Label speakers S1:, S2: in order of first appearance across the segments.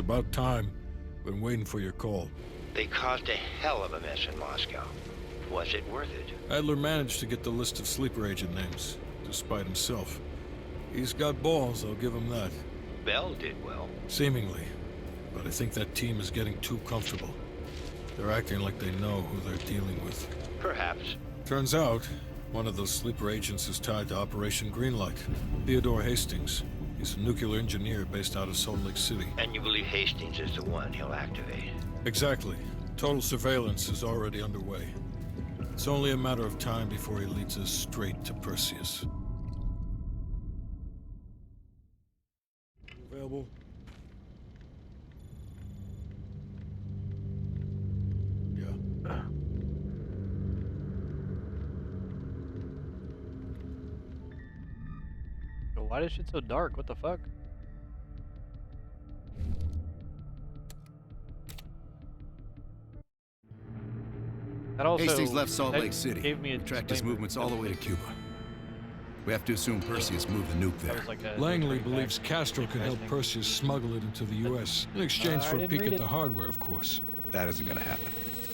S1: about time. Been waiting for your call.
S2: They caused a hell of a mess in Moscow. Was it worth it?
S1: Adler managed to get the list of sleeper agent names, despite himself. He's got balls, I'll give him that.
S2: Bell did well.
S1: Seemingly. But I think that team is getting too comfortable. They're acting like they know who they're dealing with.
S2: Perhaps.
S1: Turns out, one of those sleeper agents is tied to Operation Greenlight. Theodore Hastings. He's a nuclear engineer based out of Salt Lake City.
S2: And you believe Hastings is the one he'll activate?
S1: Exactly. Total surveillance is already underway. It's only a matter of time before he leads us straight to Perseus. Available? Yeah.
S3: Why is shit so dark? What the fuck? That also
S4: Hastings left Salt Lake
S3: that
S4: City.
S3: gave me a
S4: Tracked his
S3: disclaimer.
S4: movements all the way to Cuba. We have to assume Perseus moved the nuke
S3: That
S4: there.
S3: was like a
S1: Langley
S3: back.
S1: believes Castro could help Perseus smuggle it into the U.S. in exchange for
S3: I
S1: a
S3: didn't
S1: peek
S3: read
S1: at the
S3: it.
S1: hardware, of course.
S4: That isn't gonna happen.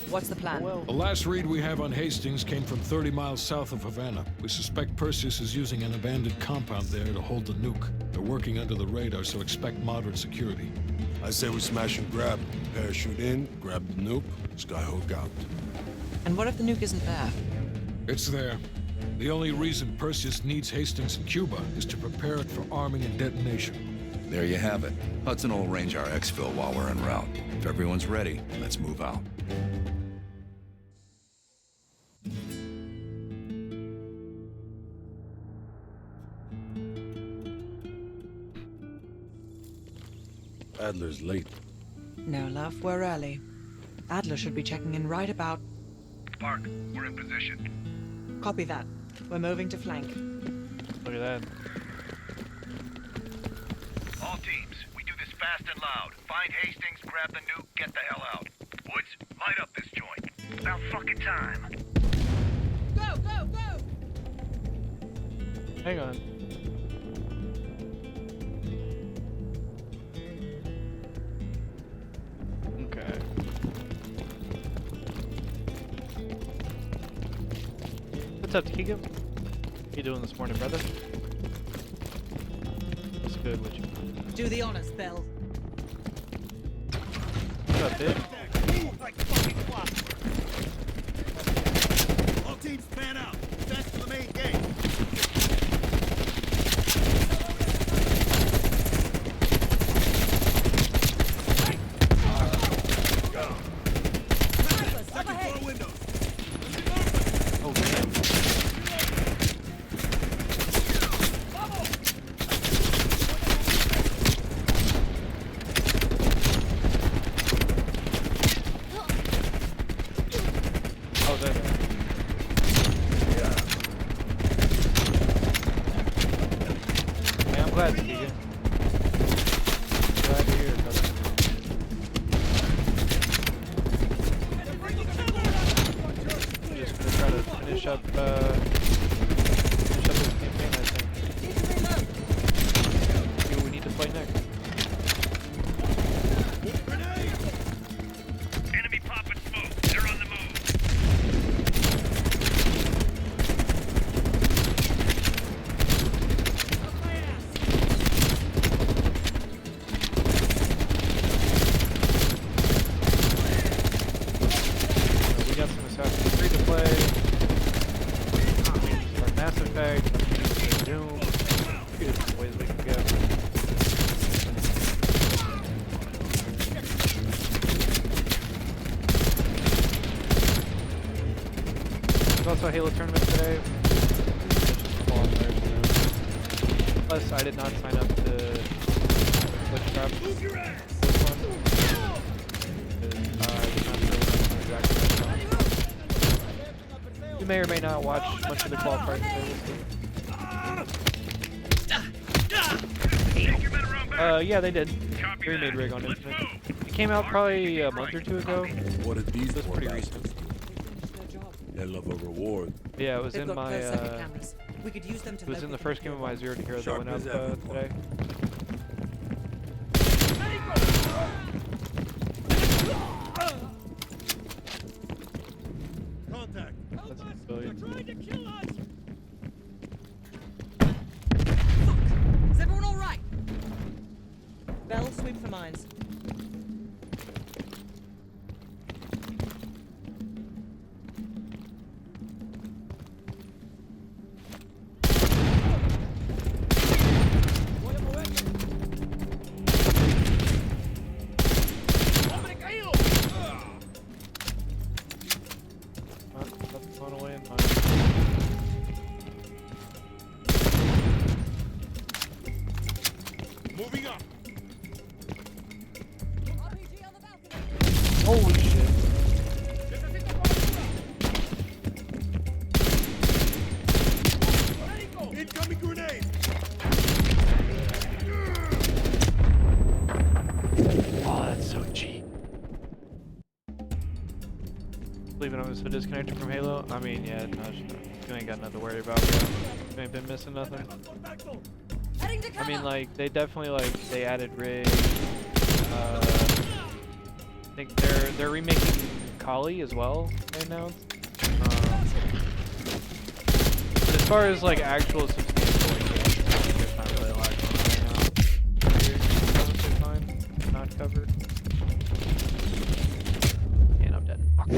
S5: What's the plan?
S3: Well,
S1: The last read we have on Hastings came from 30 miles south of Havana. We suspect Perseus is using an abandoned compound there to hold the nuke. They're working under the radar, so expect moderate security.
S6: I say we smash and grab. Parachute in, grab the nuke, skyhook out.
S5: And what if the nuke isn't there?
S1: It's there. The only reason Perseus needs Hastings in Cuba is to prepare it for arming and detonation.
S4: There you have it. Hudson will arrange our exfil while we're en route. If everyone's ready, let's move out.
S6: Adler's late.
S5: No, love, we're early. Adler should be checking in right about...
S7: Park, we're in position.
S5: Copy that. We're moving to flank.
S3: look at that.
S7: All teams, we do this fast and loud. Find Hastings, grab the nuke, get the hell out. Woods, light up this joint. It's about fucking time.
S5: Go, go, go!
S3: Hang on. Okay. What's up, Keegan? How you doing this morning, brother? What's good with you?
S5: Do the honors, Bill.
S3: What's up, dude?
S7: All teams fan out. That's to the main gate. Second floor windows.
S3: Oh, damn. Oh, there. Hey, I'm glad, Keegan. Glad to hear it, brother. Just gonna try to finish up this campaign, I think. See what we need to play next.
S7: Enemy popping smoke. They're on the move.
S3: We got some Assassin's Creed to play. Or Mass Effect. Doom. There's some ways we can go. There's also a Halo tournament today. Plus, I did not sign up to Glitch Trap this one. I did not really know exactly what's going on. You may or may not watch much of the qualifying today. Yeah, they did. They remade Rig on Infinite. It came out probably a month or two ago.
S6: What are these
S3: So it's
S6: for,
S3: pretty
S6: bastards?
S3: recent.
S6: They love a reward.
S3: Yeah, it was
S5: They've
S3: in
S5: got
S3: my
S5: closed circuit cameras. We could use them to
S3: it was in the
S5: locate
S3: first game of my Zero to Hero that
S6: Sharp
S3: went out
S6: as ever, boy.
S3: today.
S5: Bell, sweep for mines.
S3: That's blown away in mine.
S6: Moving up.
S3: Holy shit.
S6: Incoming grenade.
S3: Oh, that's so cheap. Leaving him so disconnected from Halo? I mean, yeah, no, you ain't got nothing to worry about, bro. You ain't been missing nothing. I mean, like, they definitely, like, they added rigs. I think they're remaking Kali as well right now. But as far as, like, actual substantial, like, there's not really a lot going on right now. You're honestly fine. Not covered. And I'm dead. Fuck.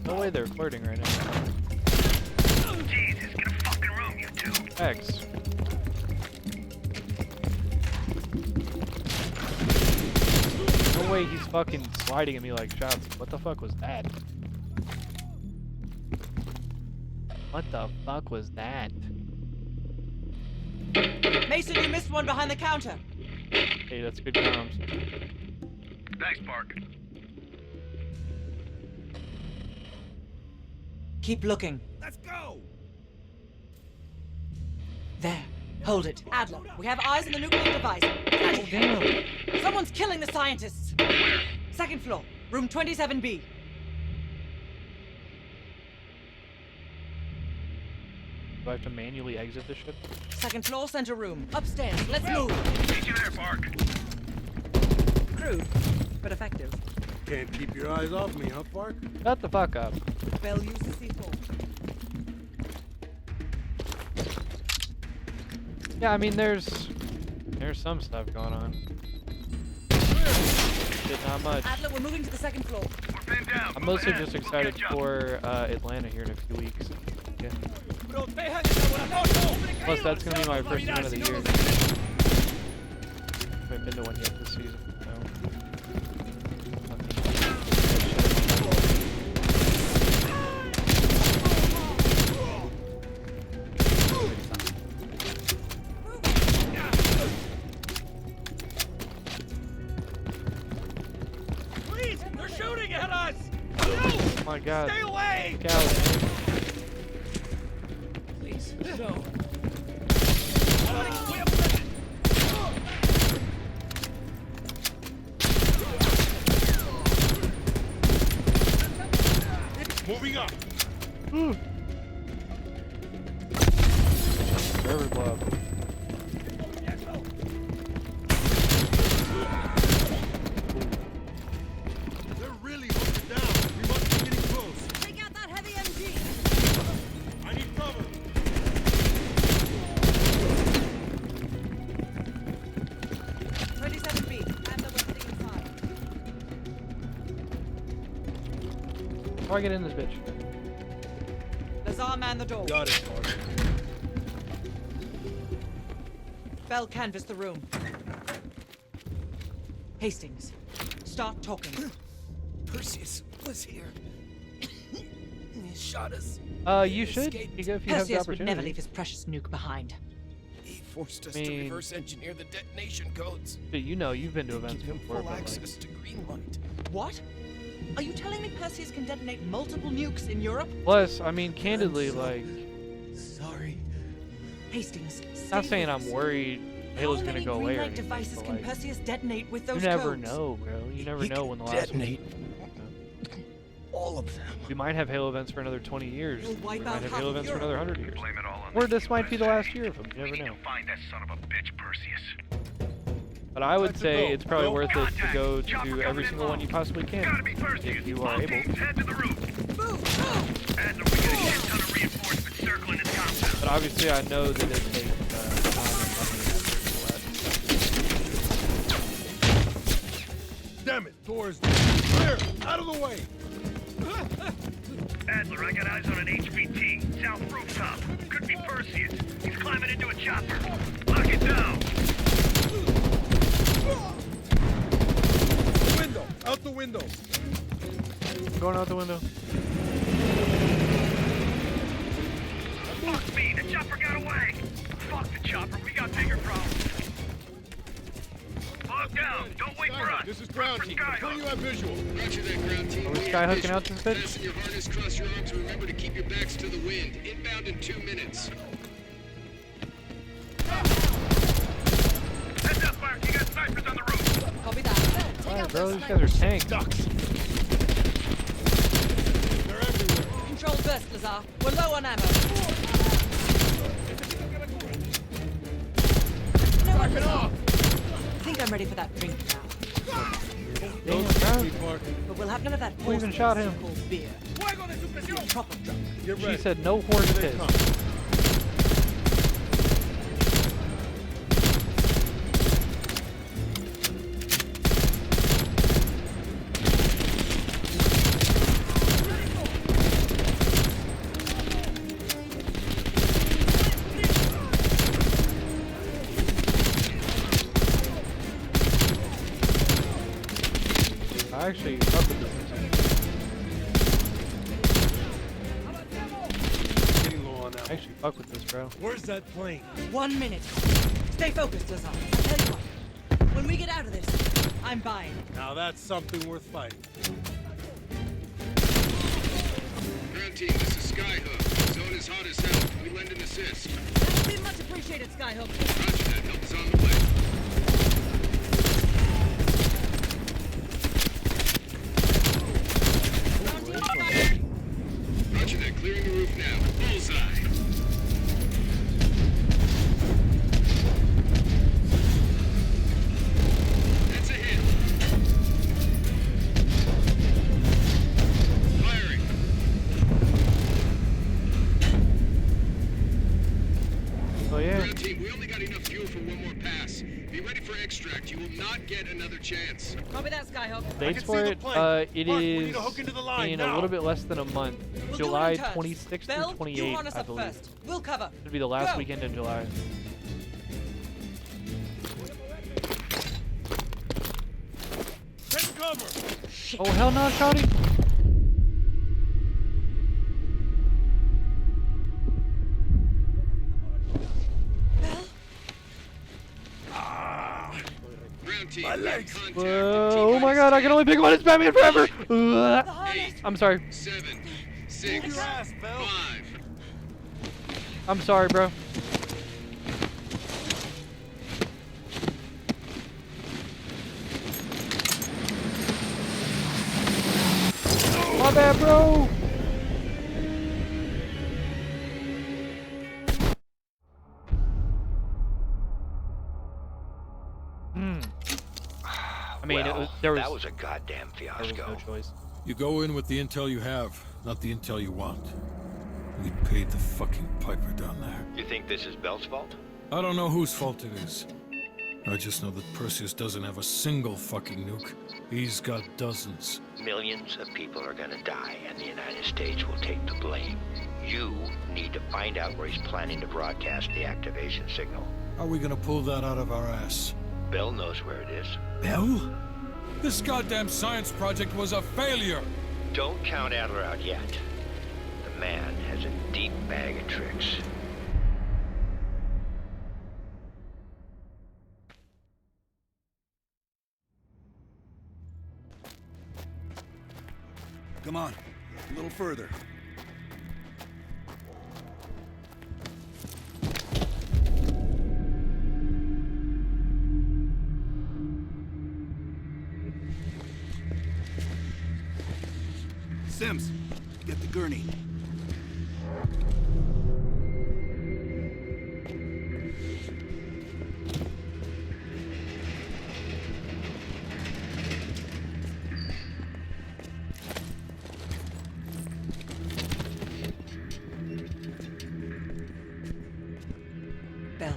S3: No way they're flirting right now.
S7: Jesus, get a fucking room, you two.
S3: X. No way he's fucking sliding at me like shots. What the fuck was that? What the fuck was that?
S5: Mason, you missed one behind the counter.
S3: Hey, that's good comms.
S7: Thanks, Park.
S5: Keep looking.
S6: Let's go.
S5: There. Hold it. Adler, we have eyes on the nuclear device.
S3: Oh, damn.
S5: Someone's killing the scientists. Second floor, room 27B.
S3: Do I have to manually exit this shit?
S5: Second floor, center room. Upstairs. Let's move.
S7: Meet you there, Park.
S5: Crude, but effective.
S6: Can't keep your eyes off me, huh, Park?
S3: Shut the fuck up.
S5: Bell, use the C4.
S3: Yeah, I mean, there's some stuff going on. Shit, not much.
S5: Adler, we're moving to the second floor.
S7: We're pinned down.
S3: I'm
S7: Move
S3: mostly
S7: ahead.
S3: just
S7: We'll
S3: excited
S7: catch up.
S3: for Atlanta here in a few weeks. Yeah. Plus, that's gonna be my first event of the year. I haven't been to one yet this season.
S8: Please, they're shooting at us!
S3: Oh my god.
S8: Stay away!
S3: Look out.
S8: Please, no.
S6: Moving up.
S3: Server blow up.
S6: They're really hunkered down. We must be getting close.
S5: Take out that heavy MG.
S6: I need cover.
S5: 27B. Adler, we're sitting inside.
S3: How do I get in this bitch?
S5: Lazar, man the door.
S6: Got it, Park.
S5: Bell, canvass the room. Hastings, start talking.
S8: Perseus was here. He shot us.
S3: You should, if you have the
S5: Perseus would
S3: opportunity.
S5: never leave his precious nuke behind.
S8: He forced us
S3: I
S8: to
S3: mean-
S8: reverse engineer the detonation codes.
S3: Dude, you know, you've been to
S8: Give
S3: events
S8: him
S3: before,
S8: full
S3: but like,
S8: access to green light.
S5: What? Are you telling me Perseus can detonate multiple nukes in Europe?
S3: plus, I mean, candidly,
S8: I'm so
S3: like,
S8: sorry.
S5: Hastings,
S3: not
S5: stay
S3: saying
S5: with
S3: I'm
S5: us.
S3: worried Halo's gonna go away or
S5: How many
S3: anything.
S5: devices
S3: But,
S5: can
S3: like,
S5: Perseus detonate with those
S3: you never
S5: codes?
S3: know, bro. You never
S8: He
S3: know
S8: can
S3: when the last
S8: detonate all of them.
S3: We might have Halo events for another 20 years.
S5: We'll
S3: We
S5: wipe
S3: might
S5: out
S3: have
S5: half
S3: Halo
S5: of
S3: events for
S5: Europe.
S3: another 100 years.
S7: Blame it all on
S3: Or
S7: the
S3: this might be the last
S7: USA.
S3: year of them. You
S7: We
S3: never
S7: need
S3: know.
S7: to find that son of a bitch, Perseus.
S3: But I would
S6: Let's
S3: say
S6: go.
S3: it's probably
S6: Go.
S3: worth it to
S7: Contact.
S3: go
S7: Chopper
S3: to
S7: coming
S3: every
S7: in
S3: single
S7: low.
S3: one you possibly
S7: Gotta
S3: can.
S7: be Perseus.
S3: If you
S7: All
S3: are able.
S7: teams, head to the roof. Adler, we got a shit ton of reinforcements circling this compound.
S3: But obviously I know that it takes time and money and effort
S6: Damn it, doors. Clear! Out of the way!
S7: Adler, I got eyes on an HVT. South rooftop. Could be Perseus. He's climbing into a chopper. Lock it down.
S6: The window! Out the window!
S3: for that. Going out the window.
S7: Fuck me, the chopper got away. Fuck the chopper, we got bigger problems. Lock down, don't wait for us.
S6: This is ground team.
S7: Skyhook.
S6: Putting you on visual.
S9: Roger that, ground team.
S3: Are we
S9: We have
S3: skyhooking
S9: visual.
S3: out this bitch?
S9: Fasten your harness, cross your arms, and remember to keep your backs to the wind. Inbound in 2 minutes.
S7: Heads up, Mark, you got snipers on the roof.
S5: Copy that.
S3: Alright, bro, these guys are tanks.
S6: Ducks! They're everywhere.
S5: Control burst, Lazar. We're low on ammo. No one, Lazar. I think I'm ready for that drink now.
S3: Damn, bro.
S6: Keep marking.
S5: But we'll have none of that
S3: Who even shot him?
S5: called beer. Proper drunk.
S6: Get
S3: She
S6: ready.
S3: said no horse
S6: Here they
S3: piss.
S6: come.
S3: I actually fuck with this thing.
S6: Getting low on
S3: I
S6: that.
S3: actually fuck with this, bro.
S6: Where's that plane?
S5: 1 minute. Stay focused, Lazar. I'll tell you what. When we get out of this, I'm buying.
S6: Now that's something worth fighting.
S9: Ground team, this is Skyhook. Zone is hot as hell. Can we lend an assist?
S5: That'll be much appreciated, Skyhook.
S9: Roger that. Help is on the way. Roger that. Clearing the roof now. Bullseye. That's a hit. Firing.
S3: Oh yeah.
S9: Ground team, we only got enough fuel for one more pass. Be ready for extract. You will not get another chance.
S5: Copy that, Skyhook.
S3: Dates
S6: can
S3: for
S6: see the
S3: it,
S6: plane.
S3: it
S6: Mark, we
S3: is
S6: need to hook into the line
S3: in a
S6: now.
S3: little bit less than a month.
S5: We'll
S3: July
S5: do it in turns.
S3: 26th
S5: Bell,
S3: through
S5: you
S3: 28th,
S5: harness
S3: I
S5: up
S3: believe.
S5: first. We'll cover.
S3: Should be the last
S5: Go.
S3: weekend in July.
S6: Take cover!
S3: Oh hell no, Shotty!
S9: Ground team,
S6: My
S9: we have
S6: legs.
S9: contact.
S3: Oh my god, I can only pick one. It's Batman forever!
S5: The harness.
S3: I'm sorry.
S9: 7,
S6: Move
S9: 6,
S6: your ass, Bell!
S9: 5.
S3: I'm sorry, bro. My bad, bro. I mean, there was
S2: that was a goddamn fiasco.
S3: no choice.
S1: You go in with the intel you have, not the intel you want. We paid the fucking piper down there.
S2: You think this is Bell's fault?
S1: I don't know whose fault it is. I just know that Perseus doesn't have a single fucking nuke. He's got dozens.
S2: Millions of people are gonna die, and the United States will take the blame. You need to find out where he's planning to broadcast the activation signal.
S1: How are we gonna pull that out of our ass?
S2: Bell knows where it is.
S1: Bell? This goddamn science project was a failure!
S2: Don't count Adler out yet. The man has a deep bag of tricks.
S4: Come on, a little further. Sims, get the gurney.
S5: Bell.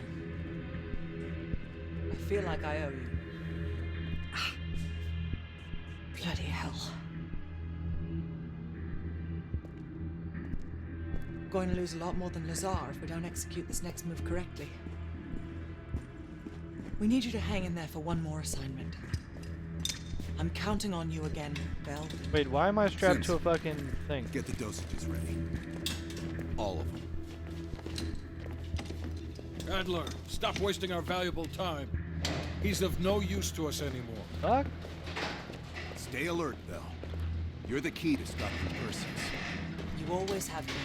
S5: I feel like I owe you. Bloody hell. Going to lose a lot more than Lazar if we don't execute this next move correctly. We need you to hang in there for one more assignment. I'm counting on you again, Bell.
S3: Wait, why am I strapped
S4: Sims,
S3: to a fucking thing?
S4: Get the dosages ready. All of them.
S1: Adler, stop wasting our valuable time. He's of no use to us anymore.
S3: Fuck?
S4: Stay alert, Bell. You're the key to stopping Perseus.
S5: You always have been.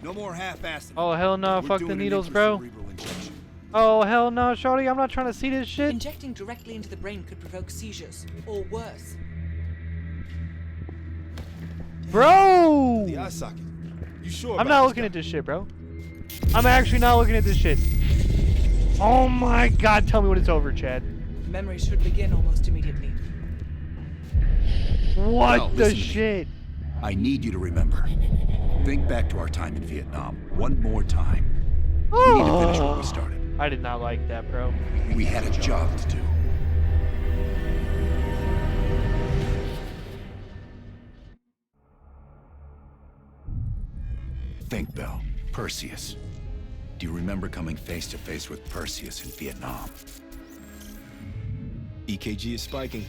S4: No more half-assing.
S3: Oh hell no,
S4: We're
S3: fuck
S4: doing
S3: the
S4: an
S3: needles, bro.
S4: intracerebral injection.
S3: Oh hell no, shorty, I'm not trying to see this shit.
S5: Injecting directly into the brain could provoke seizures, or worse.
S3: Bro!
S6: The eye socket. You sure
S3: I'm
S6: about
S3: not
S6: this
S3: looking
S6: guy?
S3: at this shit, bro. I'm actually not looking at this shit. Oh my god, tell me when it's over, Chad.
S5: Memory should begin almost immediately.
S3: What
S4: Well,
S3: the
S4: listen to me.
S3: shit?
S4: I need you to remember. Think back to our time in Vietnam one more time. We need to finish what we started.
S3: I did not like that, bro.
S4: We had a job to do. Think, Bell. Perseus. Do you remember coming face to face with Perseus in Vietnam?
S8: EKG is spiking.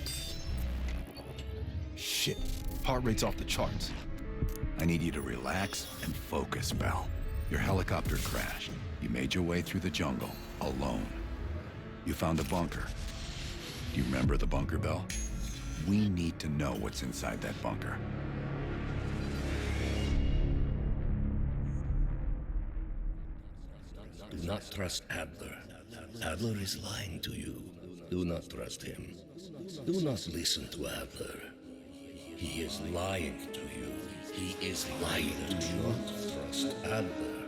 S8: Shit. Heart rate's off the charts.
S4: I need you to relax and focus, Bell. Your helicopter crashed. You made your way through the jungle, alone. You found a bunker. Do you remember the bunker, Bell? We need to know what's inside that bunker.
S10: Do not trust Adler. Adler is lying to you. Do not trust him. Do not listen to Adler. He is lying to you. He is lying to you. Do not trust Adler.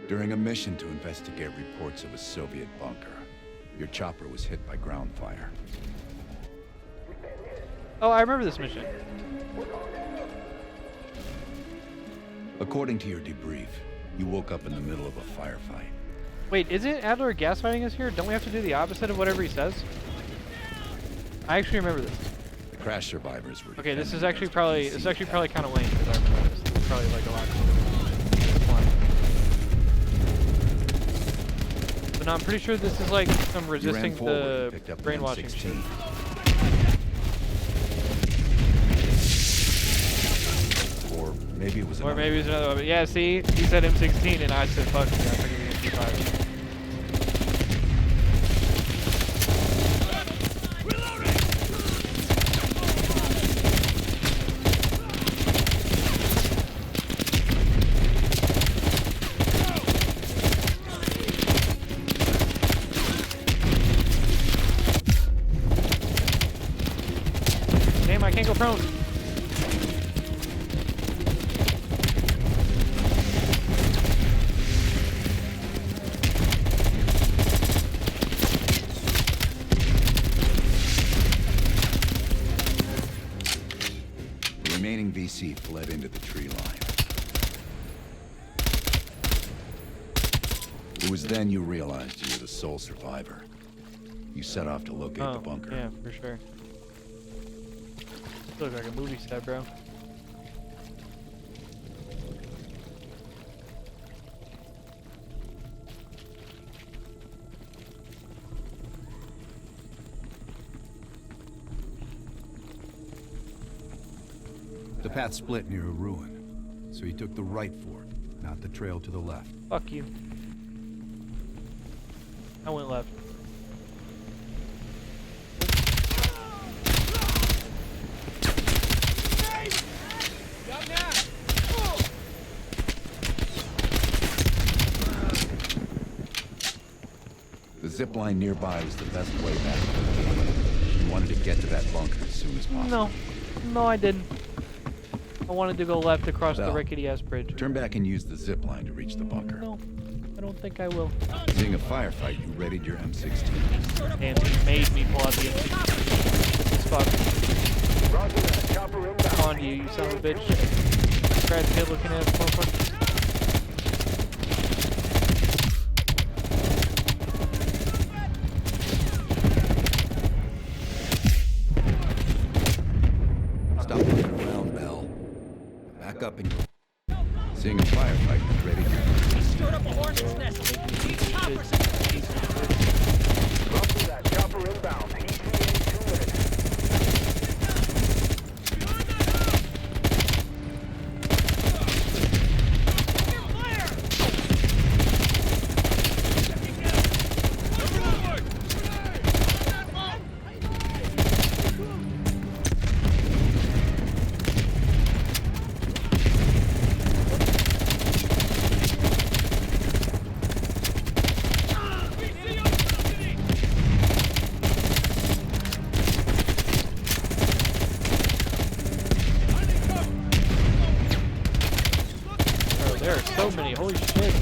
S4: During a mission to investigate reports of a Soviet bunker, your chopper was hit by ground fire.
S3: Oh, I remember this mission.
S4: According to your debrief, you woke up in the middle of a firefight.
S3: Wait, isn't Adler gaslighting us here? Don't we have to do the opposite of whatever he says? I actually remember this.
S4: The crash survivors were
S3: Okay, this
S4: defending
S3: is actually
S4: against
S3: probably
S4: VC
S3: kind of lame because I remember this. This is probably like a lot cooler. But no, I'm pretty sure this is like some resisting
S4: forward
S3: the
S4: and picked up an
S3: brainwashing
S4: M16.
S3: shit.
S4: Or maybe it was
S3: Or
S4: another.
S3: maybe it's another one. But yeah, see, he said M16 and I said fuck me. I figured it was MP5. Damn, I can't go prone.
S4: The remaining VC fled into the tree line. It was then you realized you were the sole survivor. You set off to locate the bunker.
S3: Yeah, for sure. Looks like a movie set, bro.
S4: The path split near a ruin, so you took the right fork, not the trail to the left.
S3: Fuck you. I went left.
S4: The zip line nearby was the best way back to the game. You wanted to get to that bunker as soon as possible.
S3: No, I didn't. I wanted to go left across the
S4: Bell,
S3: rickety-ass bridge.
S4: turn back and use the zip line to reach the bunker.
S3: No, I don't think I will.
S4: Seeing a firefight, you readied your M16.
S3: And he made me pull out the M16. This is fuck. Come on, you son of a bitch. Brad Pitt looking at this motherfucker.
S4: Stop looking around, Bell. Back up and... Seeing a firefight, you readied your...
S5: Stirred up a hornet's nest. These choppers.
S7: Copy that. Chopper inbound. ETA 2 minutes.
S3: There are so many, holy shit.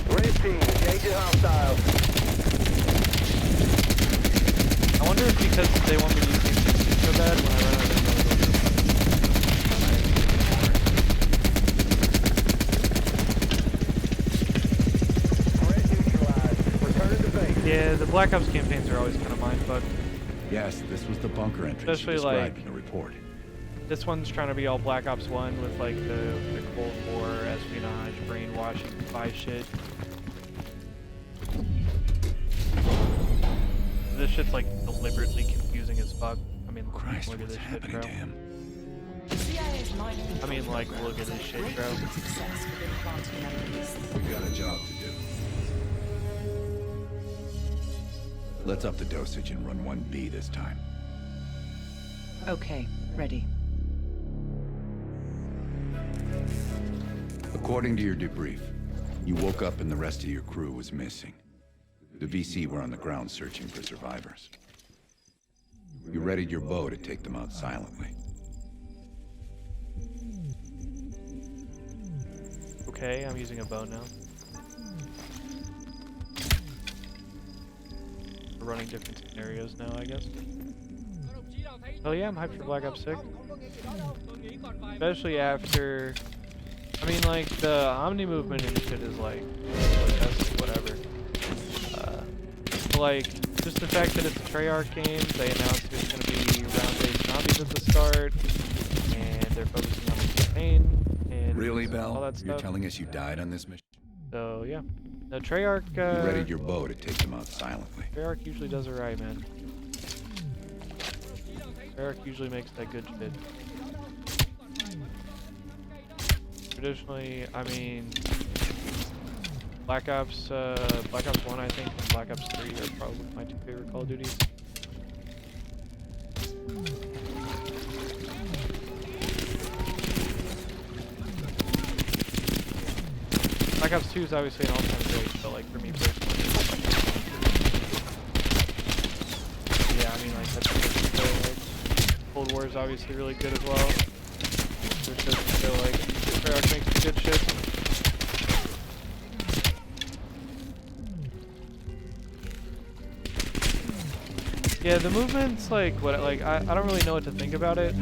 S7: Red team, engaging hostiles.
S3: I wonder if because they want me to use these so bad when I run out of ammo. Yeah, the Black Ops campaigns are always kind of mindfuck.
S4: Yes, this was the bunker entrance
S3: Especially,
S4: described
S3: like,
S4: in the report.
S3: This one's trying to be all Black Ops 1 with like the Cold War, espionage, brainwashing, spy shit. This shit's like deliberately confusing as fuck. I mean,
S4: Christ,
S3: look at
S4: what's
S3: this shit,
S4: happening
S3: bro.
S4: to him?
S3: I mean, like, look at this shit, bro.
S4: We got a job to do. Let's up the dosage and run 1B this time.
S5: Okay, ready.
S4: According to your debrief, you woke up and the rest of your crew was missing. The VC were on the ground searching for survivors. You readied your bow to take them out silently.
S3: Okay, I'm using a bow now. We're running different scenarios now, I guess. Oh yeah, I'm hyped for Black Ops 6. Especially after... I mean, like, the Omni movement and shit is like... that's whatever. Like, just the fact that it's a Treyarch game, they announced it's going to be round-based zombies at the start, and they're focusing on the campaign, and
S4: Really,
S3: all
S4: Bell?
S3: that stuff.
S4: You're telling us you died on this mission?
S3: So, yeah. No, Treyarch,
S4: You readied your bow to take them out silently.
S3: Treyarch usually does it right, man. Treyarch usually makes that good shit. Traditionally, I mean, Black Ops 1, I think, and Black Ops 3 are probably my two favorite Call of Duties. Black Ops 2 is obviously an all-time great, but like for me personally, yeah, I mean like that's so like Cold War is obviously really good as well. Which doesn't feel like Treyarch makes good shit. Yeah, the movement's like what like I don't really know what to think about it.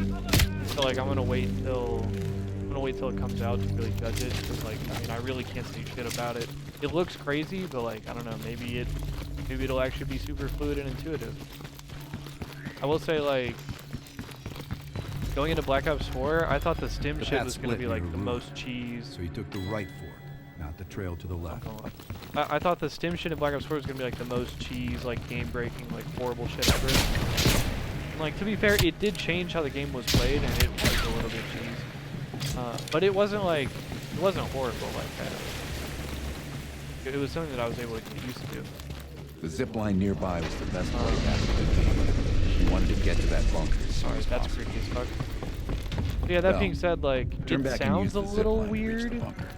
S3: So like I'm gonna wait till it comes out to really judge it, because like I mean I really can't say shit about it. It looks crazy, but like I don't know, maybe it'll actually be super fluid and intuitive. I will say like going into Black Ops 4, I thought the stim shit was gonna be like the most cheese.
S11: So you took the right fork, not the trail to the left.
S3: I thought the stim shit in Black Ops 4 was gonna be like the most cheese, like game-breaking, like horrible shit ever. And, like to be fair, it did change how the game was played, and it was a little bit cheese. But it wasn't horrible like that. It was something that I was able to get used to.
S4: The zip line nearby was the best way back to the team. You wanted to get to that bunker as soon
S3: Alright,
S4: as
S3: that's
S4: possible.
S3: creepy as fuck. Yeah, that
S4: Well,
S3: being said, like,
S4: Turn
S3: it
S4: back and use
S3: sounds a
S4: the zip
S3: little
S4: line to reach the
S3: weird,
S4: bunker.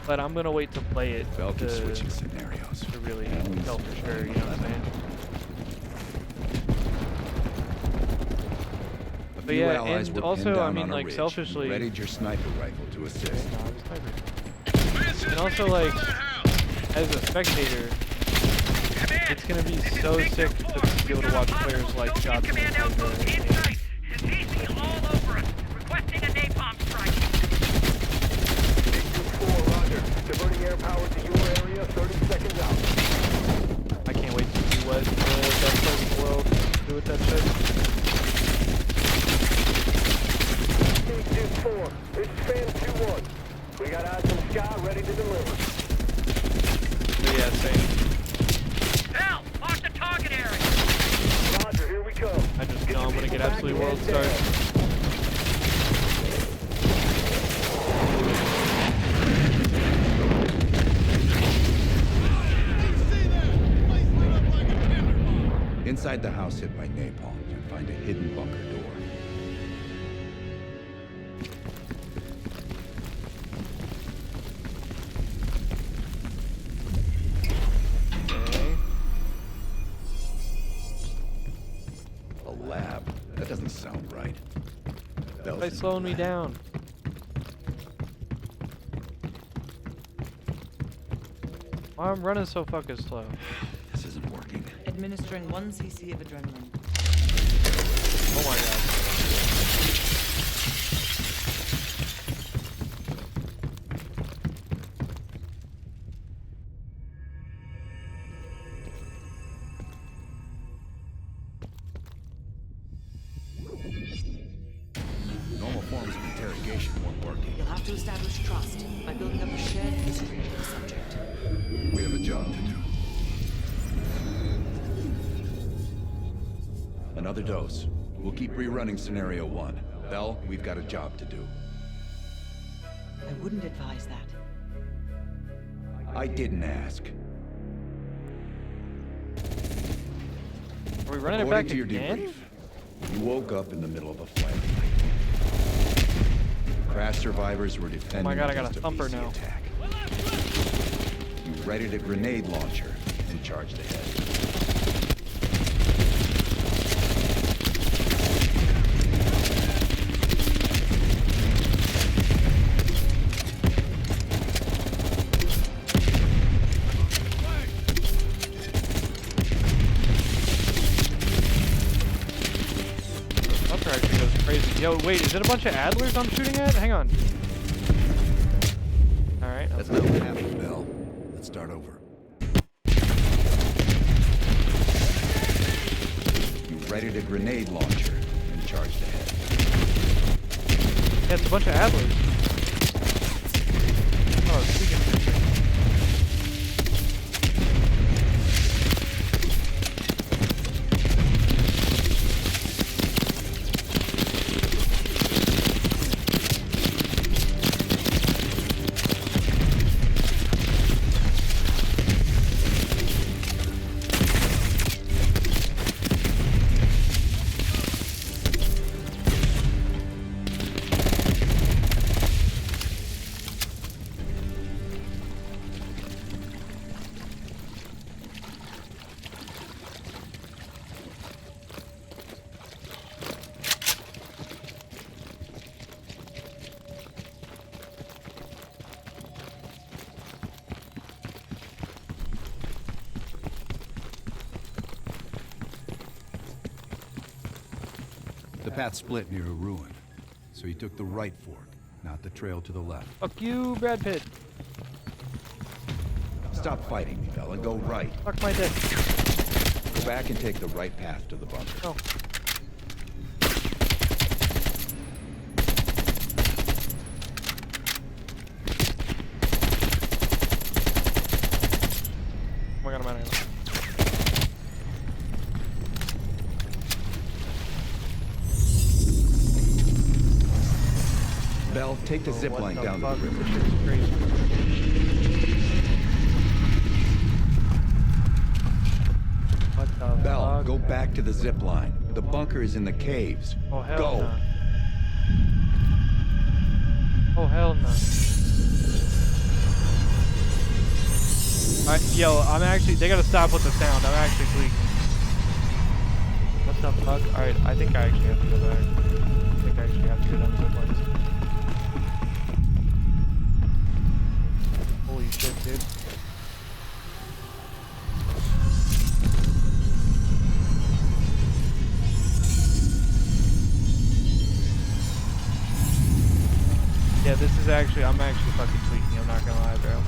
S3: but I'm gonna wait to play it
S4: Bell keeps
S3: to
S4: switching scenarios.
S3: really
S4: And
S3: tell for sure, you know what I'm saying?
S4: A
S3: But
S4: few
S3: yeah,
S4: allies
S3: and
S4: were
S3: also,
S4: pinned
S3: I
S4: down
S3: mean,
S4: on a
S3: like,
S4: ridge
S3: selfishly-
S4: and readied your sniper rifle to assist.
S3: Nah, I'm a sniper. And also, like, as a spectator, it's gonna be so sick to be able to watch players like shots in the sniper.
S7: Requesting a napalm strike.
S9: 4, Roger. Diverting air power to your area, 30 seconds out.
S3: I can't wait to see what the best players in the world do with that shit.
S9: 2-4, this is Fan 2-1. We got eyes on Sky ready to deliver.
S3: But yeah, same.
S7: Bell, mark the target area.
S9: Roger, here we come.
S3: I just know I'm gonna get absolute world start.
S4: Inside the house hit by napalm, you'd find a hidden bunker door.
S3: Okay.
S4: A lab? That doesn't sound right. Bell's
S3: Why
S4: in the
S3: slowing me
S4: lab.
S3: down? Why I'm running so fucking slow?
S4: This isn't working.
S5: Administering 1 cc of adrenaline.
S3: Oh my god.
S4: Normal forms of interrogation weren't working.
S5: You'll have to establish trust by building up a shared history with the subject.
S4: We have a job to do. Another dose. We'll keep rerunning Scenario 1. Bell, we've got a job to do.
S5: I wouldn't advise that.
S4: I didn't ask.
S3: Are we running it
S4: According
S3: back
S4: to your
S3: again?
S4: debrief, you woke up in the middle of a firefight. Crash survivors were defending
S3: Oh my god, I got
S4: against
S3: a thumper
S4: VC
S3: now.
S4: attack. You readied a grenade launcher and charged ahead.
S3: Thumper actually goes crazy. Yo, wait, is it a bunch of Adlers I'm shooting at? Hang on. Alright.
S4: That's not what happened, Bell. Let's start over. You readied a grenade launcher and charged ahead.
S3: Yeah, it's a bunch of Adlers. Oh, speaking of which.
S11: The path split near a ruin, so he took the right fork, not the trail to the left.
S3: Fuck you, Brad Pitt.
S4: Stop fighting me, Bell, and go right.
S3: Fuck my dick.
S4: Go back and take the right path to the bunker.
S3: Oh. Oh my god, I'm out of ammo.
S4: Bell, take the zip
S3: What
S4: line
S3: the
S4: down to
S3: fuck?
S4: the river.
S3: This shit's crazy. What the
S11: Bell,
S3: fuck?
S11: go back to the zip line. The bunker is in the caves.
S3: Oh hell
S11: Go.
S3: no. Oh hell no. Alright, yo, I'm actually, they gotta stop with the sound. I'm actually tweaking. What the fuck? Alright, I think I actually have to go back. I think I actually have to go down the zip lines. Holy shit, dude. Yeah, this is actually, I'm actually fucking tweaking, I'm not gonna lie, bro.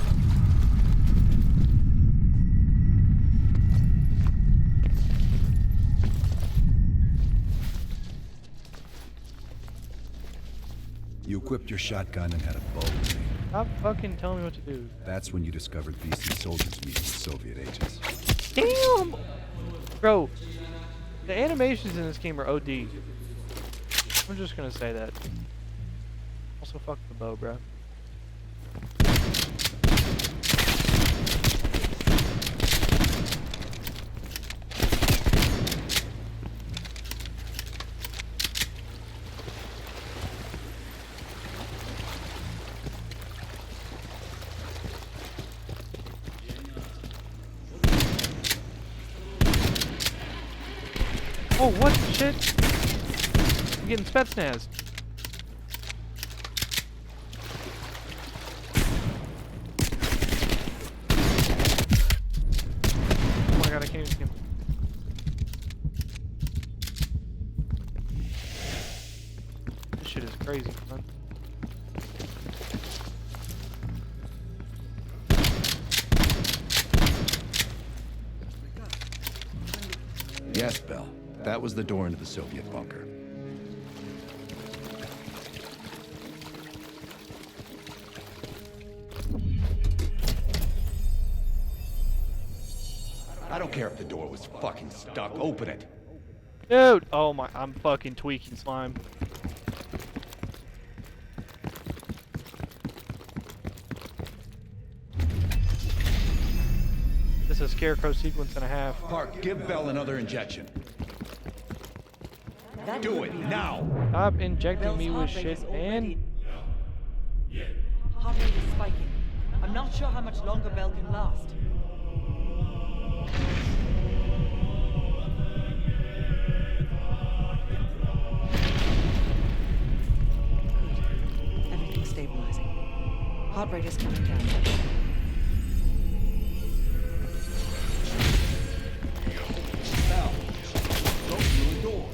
S11: You equipped your shotgun and had a bow.
S3: Stop fucking telling me what to do.
S11: That's when you discovered VC soldiers meeting with Soviet agents.
S3: Damn! Bro, the animations in this game are OD. I'm just gonna say that. Also, fuck the bow, bro. Oh, what the shit? I'm getting Spetsnaz. Oh my god, I can't even see him. This shit is crazy, man.
S11: Yes, Bell. That was the door into the Soviet bunker. I don't care if the door was fucking stuck. Open it.
S3: Dude! Oh my, I'm fucking tweaking slime. This is a scarecrow sequence and a half.
S11: Park, give Bell another injection. Do it now!
S3: Stop injecting me with shit, man.
S5: Heart rate is spiking. I'm not sure how much longer Bell can last. Good. Everything's stabilizing. Heart rate is coming down.
S11: Bell, go through the door.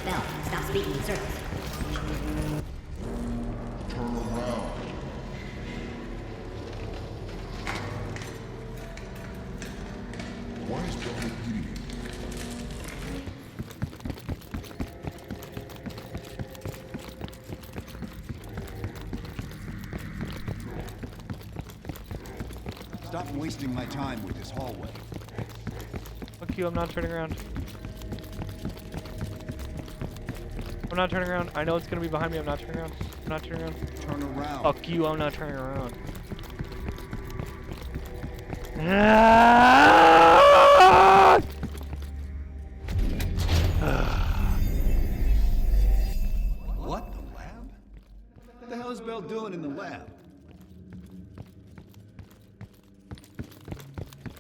S12: Bell, stop speaking in circles.
S6: Turn around. Why is Bell repeating it?
S11: Stop wasting my time with this hallway.
S3: Fuck you, I'm not turning around. I'm not turning around. I know it's gonna be behind me. I'm not turning around. I'm not turning around.
S11: Turn around.
S3: Fuck you, I'm not turning around.
S11: What? The lab? What the hell is Bell doing in the lab?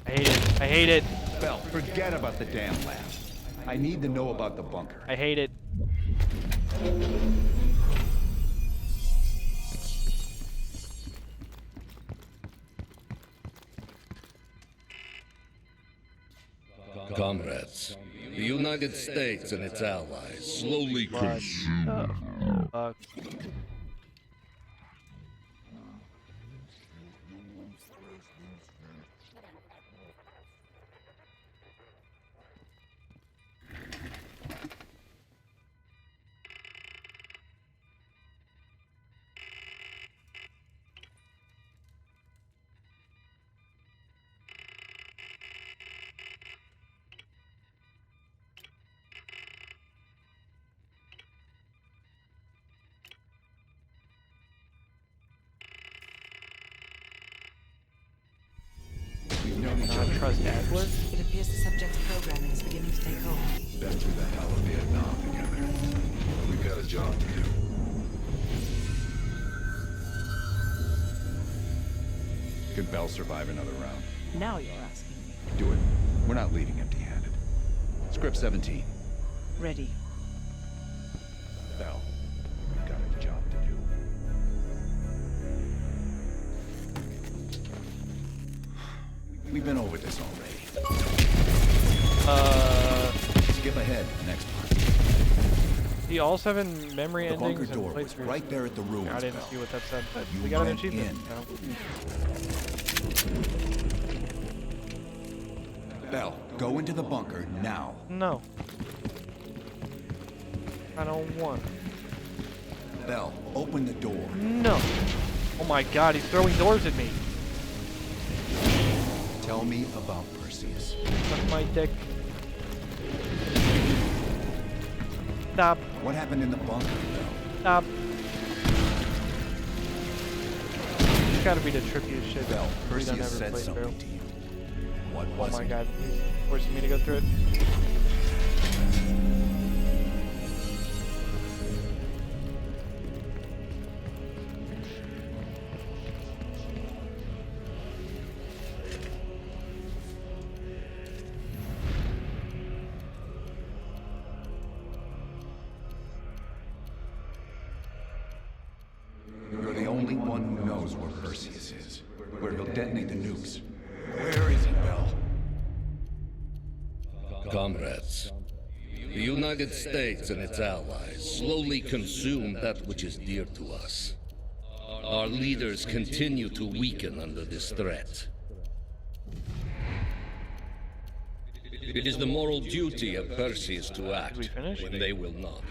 S3: I hate it. I hate it.
S11: Bell, forget about the damn lab. I need to know about the bunker.
S3: I hate it.
S10: Comrades, the United States and its allies slowly consume you.
S3: Fuck. gonna trust Adler?
S5: It appears the subject's programming is beginning to take hold.
S4: Been through the hell of Vietnam together. We've got a job to do. Could Bell survive another round?
S5: Now you're asking me.
S4: Do it. We're not leaving empty-handed. Script 17.
S5: Ready.
S4: Bell, we've got a job to do. We've been over this already. Skip ahead, next part.
S3: The all 7 memory
S4: The bunker
S3: endings and
S4: door was
S3: playthroughs.
S4: right there at the ruins,
S3: I didn't
S4: Bell.
S3: see what that said, but
S4: You
S3: we got an
S4: went
S3: achievement.
S4: in.
S3: So.
S4: Bell, go into the bunker now.
S3: No. I don't want.
S4: Bell, open the door.
S3: No. Oh my god, he's throwing doors at me.
S4: Tell me about Perseus.
S3: Suck my dick. Stop.
S4: What happened in the bunker, Bell?
S3: Stop. It's gotta be the trippiest shit
S4: Bell,
S3: we done
S4: Perseus
S3: ever
S4: said
S3: played through.
S4: something to you. What
S3: Oh
S4: was
S3: my
S4: it?
S3: god, he's forcing me to go through it.
S4: You're the only one who knows where Perseus is. Where he'll detonate the nukes. Where is he, Bell?
S10: Comrades, the United States and its allies slowly consume that which is dear to us. Our leaders continue to weaken under this threat. It is the moral duty of Perseus to act when they will not.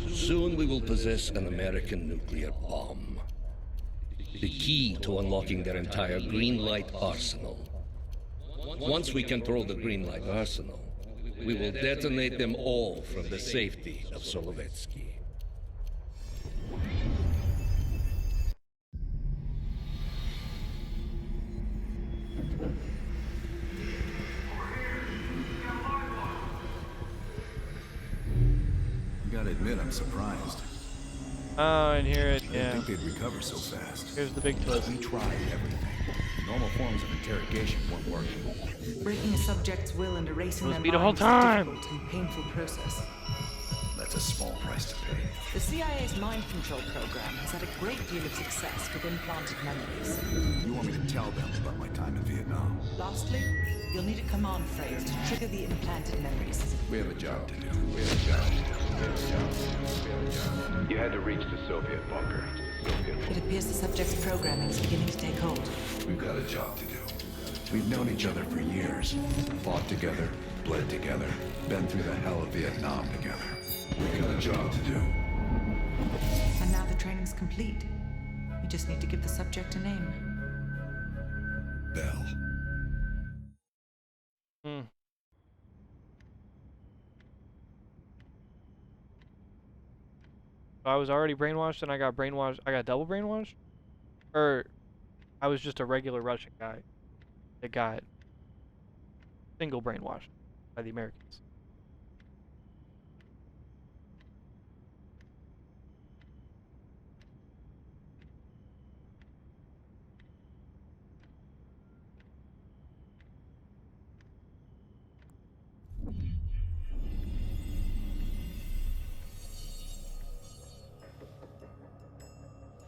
S10: Soon we will possess an American nuclear bomb. The key to unlocking their entire green light arsenal. Once we control the green light arsenal, we will detonate them all from the safety of Solovetsky.
S4: Gotta admit, I'm surprised.
S3: Oh, and here it,
S4: I
S3: yeah.
S4: didn't think they'd recover so fast.
S3: Here's the big twist.
S4: We tried everything. Normal forms of interrogation weren't working.
S5: Breaking a subject's will and erasing their
S3: me the whole
S5: mind
S3: time.
S5: is a difficult and painful process.
S4: That's a small price to pay.
S5: The CIA's mind control program has had a great deal of success with implanted memories.
S4: You want me to tell them about my time in Vietnam?
S5: Lastly, you'll need a command phrase to trigger the implanted memories.
S4: We have a job to do.
S13: You had to reach the Soviet bunker.
S5: It appears the subject's programming is beginning to take hold.
S4: We've got a job to do. We've known each other for years. Fought together, bled together, been through the hell of Vietnam together. We've got a job to do.
S5: And now the training's complete. We just need to give the subject a name.
S4: Bell.
S3: So I was already brainwashed and I got brainwashed. I got double brainwashed? Or I was just a regular Russian guy that got single brainwashed by the Americans.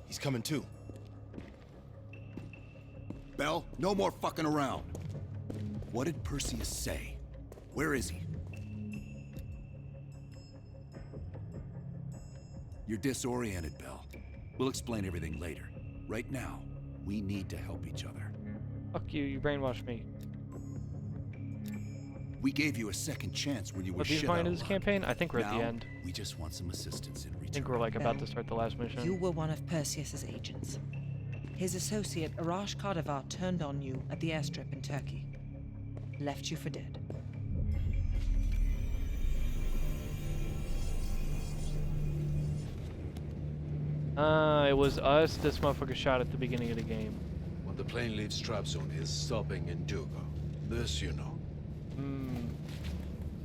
S11: He's coming too.
S4: Bell, no more fucking around. What did Perseus say? Where is he? You're disoriented, Bell. We'll explain everything later. Right now, we need to help each other.
S3: Fuck you, you brainwashed me.
S4: We gave you a second chance when you were
S3: What these
S4: shit
S3: point
S4: out
S3: of
S4: of
S3: this
S4: luck.
S3: campaign? I think we're at the
S4: Now,
S3: end.
S4: we just want some assistance in return.
S3: I think we're like about to start the last mission.
S5: You were one of Perseus's agents. His associate, Arash Kardavar, turned on you at the airstrip in Turkey. Left you for dead.
S3: It was us this motherfucker shot at the beginning of the game.
S11: What
S6: the plane leaves trap zone is stopping in Dugo. This you know.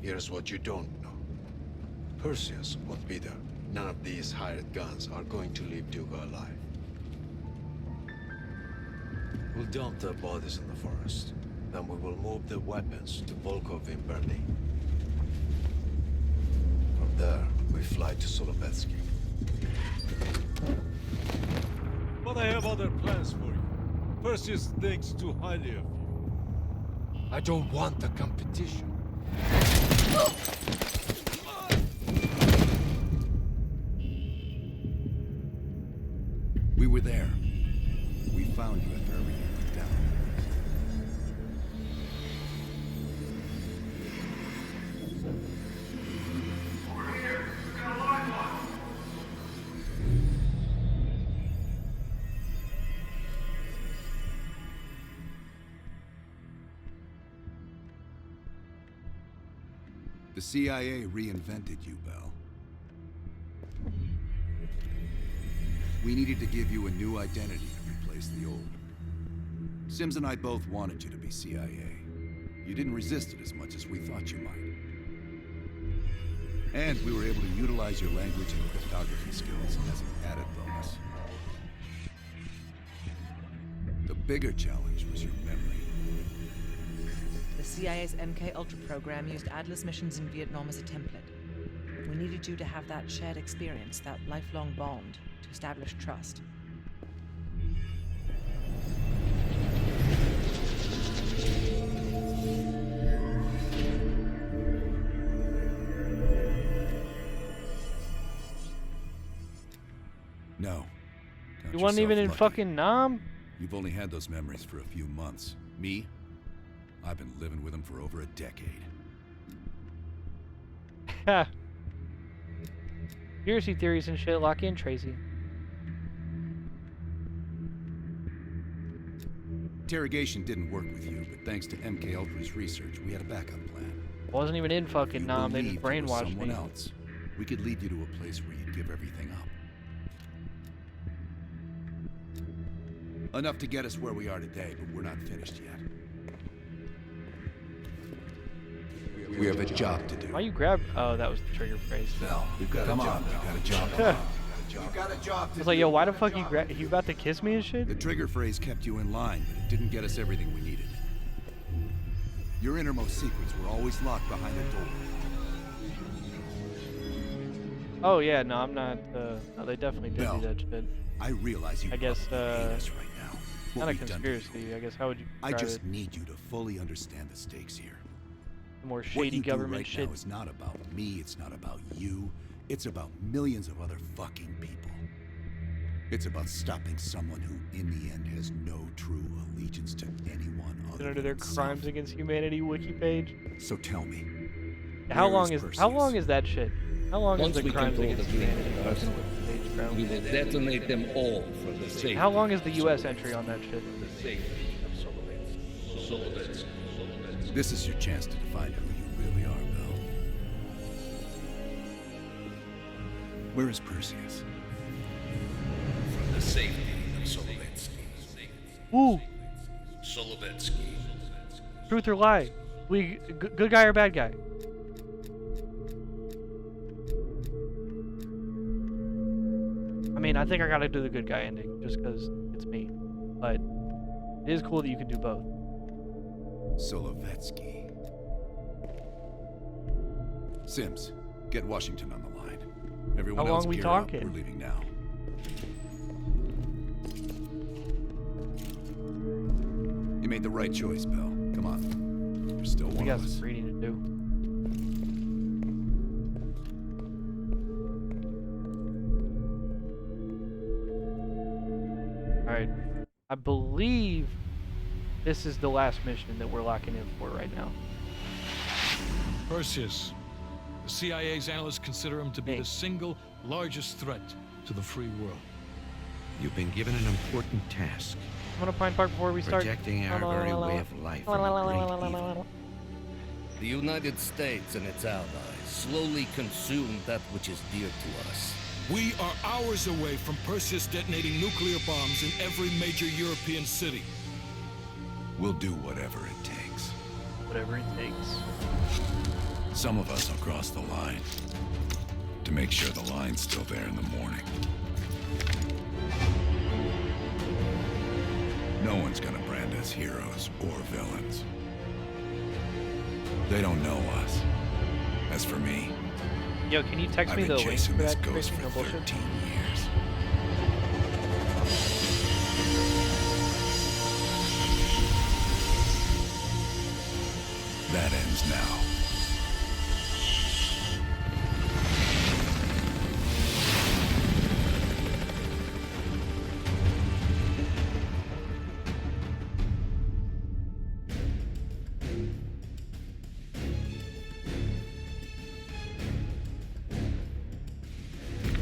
S6: Here's what you don't know. Perseus won't be there. None of these hired guns are going to leave Dugo alive. We'll dump the bodies in the forest. Then we will move the weapons to Volkov in Berlin. From there, we fly to Solovetsky.
S14: But I have other plans for you. Perseus thinks too highly of you. I don't want the competition.
S11: We were there. We found you after everything went down.
S7: Over here. We got a live one.
S11: The CIA reinvented you, Bell. We needed to give you a new identity to replace the old. Sims and I both wanted you to be CIA. You didn't resist it as much as we thought you might. And we were able to utilize your language and cryptography skills as an added bonus. The bigger challenge was your memory.
S5: The CIA's MK Ultra program used Adler's missions in Vietnam as a template. We needed you to have that shared experience, that lifelong bond, to establish trust.
S11: No.
S3: You weren't even in fucking Nam?
S11: You've only had those memories for a few months. Me? I've been living with them for over a decade.
S3: Ha. Conspiracy theories and shit, lock in, Tracy.
S11: Interrogation didn't work with you, but thanks to MK Ultra's research, we had a backup plan.
S3: Wasn't even in fucking Nam, they just brainwashed
S11: someone
S3: me.
S11: else, we could lead you to a place where you'd give everything up. Enough to get us where we are today, but we're not finished yet. We have a job to do.
S3: Why you grab? Oh, that was the trigger phrase.
S11: Bell, we've got a job. You got a job. You got a job.
S3: I was like, yo, why the fuck you grab? You about to kiss me and shit?
S11: The trigger phrase kept you in line, but it didn't get us everything we needed. Your innermost secrets were always locked behind a door.
S3: Oh yeah, no, I'm not. No, they definitely did
S11: Bell,
S3: do that shit.
S11: I realize you.
S3: I guess.
S11: hate us right now. What
S3: Not a
S11: we've done to
S3: conspiracy. I guess. How would you?
S11: I
S3: describe
S11: just
S3: it?
S11: need you to fully understand the stakes here.
S3: The more
S11: What
S3: shady
S11: you do
S3: government
S11: right
S3: shit.
S11: now is not about me, it's not about you, it's about millions of other fucking people. It's about stopping someone who, in the end, has no true allegiance to anyone other
S3: Under
S11: than
S3: their
S11: himself.
S3: Crimes Against Humanity wiki page.
S11: So tell me,
S3: How
S11: where
S3: long is
S11: Perseus?
S3: how long is that shit? How long
S10: Once
S3: is the
S10: we
S3: Crimes
S10: control
S3: Against
S10: the fleet,
S3: Humanity fucking wiki page, bro?
S10: We will detonate them all for the safety.
S3: How long is the U.S. entry on that shit?
S10: The safety of Solovetsky.
S11: This is your chance to define who you really are, Bell. Where is Perseus?
S10: For the safety of Solovetsky.
S3: Ooh,
S10: Solovetsky.
S3: truth or lie? We good guy or bad guy? I mean, I think I gotta do the good guy ending just because it's me, but it is cool that you can do both.
S11: Solovetsky. Sims, get Washington on the line. Everyone
S3: How
S11: else
S3: long we
S11: gear up.
S3: talking?
S11: We're leaving now. You made the right choice, Bell. Come on. You're still
S3: We
S11: one
S3: got
S11: of us.
S3: some reading to do. Alright. I believe this is the last mission that we're locking in for right now.
S1: Perseus. The CIA's analysts consider him to be the single largest threat to the free world.
S2: You've been given an important task.
S3: I'm gonna Pine Park before we start.
S2: Protecting our very way of life from a great evil.
S10: The United States and its allies slowly consume that which is dear to us.
S1: We are hours away from Perseus detonating nuclear bombs in every major European city.
S4: We'll do whatever it takes.
S3: Whatever it takes.
S4: Some of us will cross the line to make sure the line's still there in the morning. No one's gonna brand us heroes or villains. They don't know us. As for me,
S3: Yo, can you text me the link
S4: chasing
S3: for
S4: this
S3: that
S4: ghost
S3: crazy
S4: for
S3: no bullshit?
S4: 13 years. That ends now.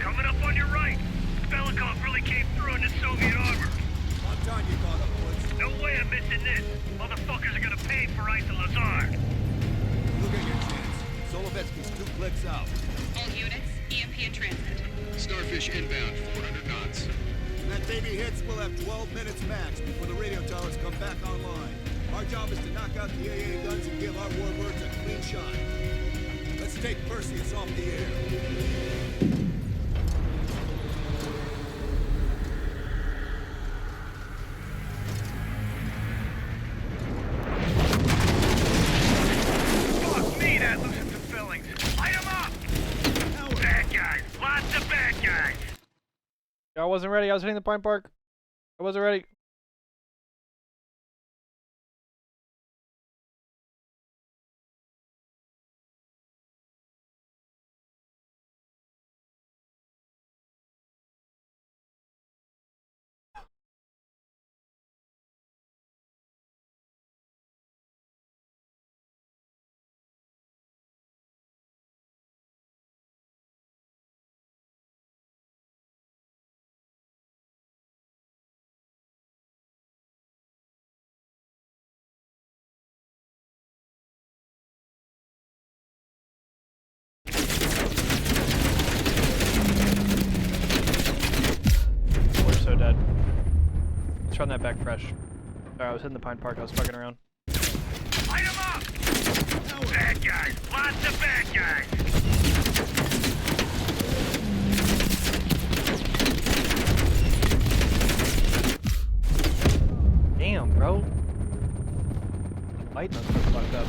S7: Coming up on your right. Belikov really came through in the Soviet armor.
S9: About time you caught up, Woods.
S7: No way I'm missing this. Motherfuckers are gonna pay for Ice and Lazar.
S9: You'll get your chance. Solovetsky's 2 clicks out.
S15: All units, EMP in transit.
S9: Starfish inbound, 400 knots. When that baby hits, we'll have 12 minutes max before the radio towers come back online. Our job is to knock out the AA guns and give our warbirds a clean shot. Let's take Perseus off the air.
S7: Fuck me, that loosens some fillings. Light 'em up! Bad guys. Lots of bad guys.
S3: I wasn't ready. I was hitting the Pine Park. I wasn't ready. We're so dead. Let's run that back fresh. Sorry, I was hitting the Pine Park. I was fucking around.
S7: Light 'em up! Bad guys. Lots of bad guys.
S3: Damn, bro. Lighting us fucked up.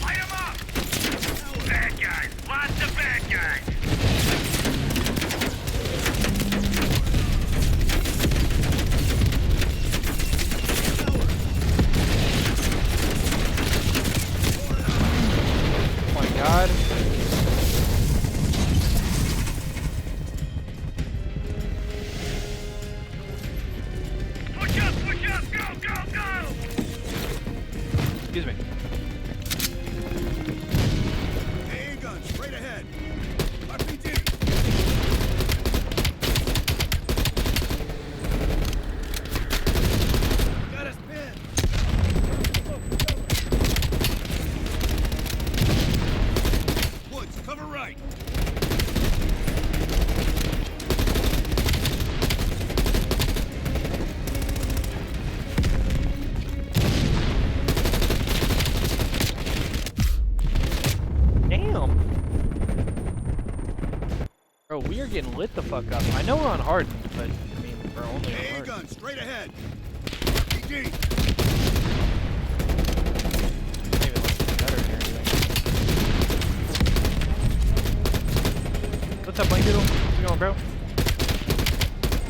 S7: Light 'em up! Bad guys. Lots of bad guys.
S3: Oh my god.
S7: Push up! Push up! Go! Go! Go!
S3: Excuse me.
S9: AA guns, straight ahead. RPG. Got us pinned. Woods, cover right.
S3: Damn. Bro, we are getting lit the fuck up. I know we're on hardened, but I mean, we're only on
S9: AA
S3: hardened.
S9: guns, straight ahead. RPG.
S3: Maybe it looks better here. What's up, Blank Doodle? How's it going, bro?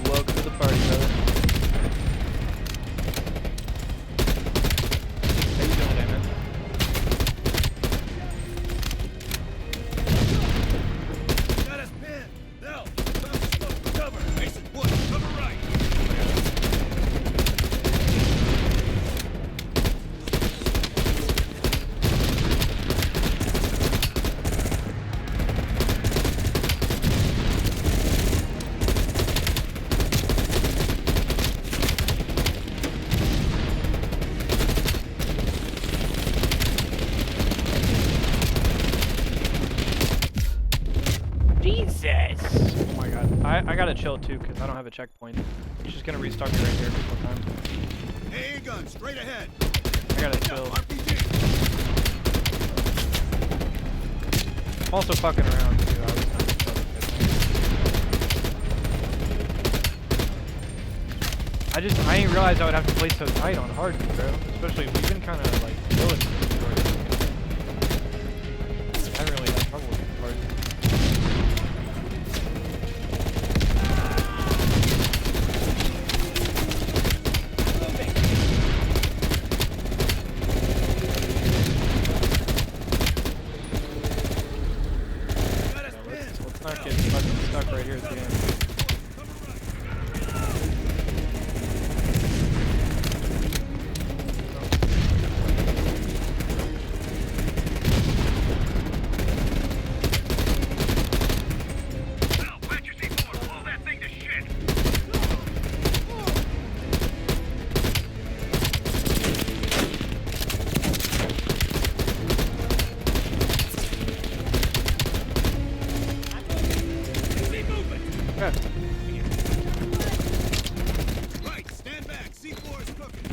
S3: Welcome to the party, brother. How you doing today, man?
S9: Got us pinned. Now, time to smoke. Cover. Mason, Woods, cover right.
S3: Jesus! Oh my god. I gotta chill too, because I don't have a checkpoint. He's just gonna restart me right here a couple of times.
S9: AA guns, straight ahead.
S3: I gotta chill. I'm also fucking around too. I was not I didn't realize I would have to play so tight on hard, bro. Especially we've been kind of like killing it. I haven't really had trouble with hard. Let's not get fucking stuck right here at the end.
S9: Right, stand back. C4 is cooking.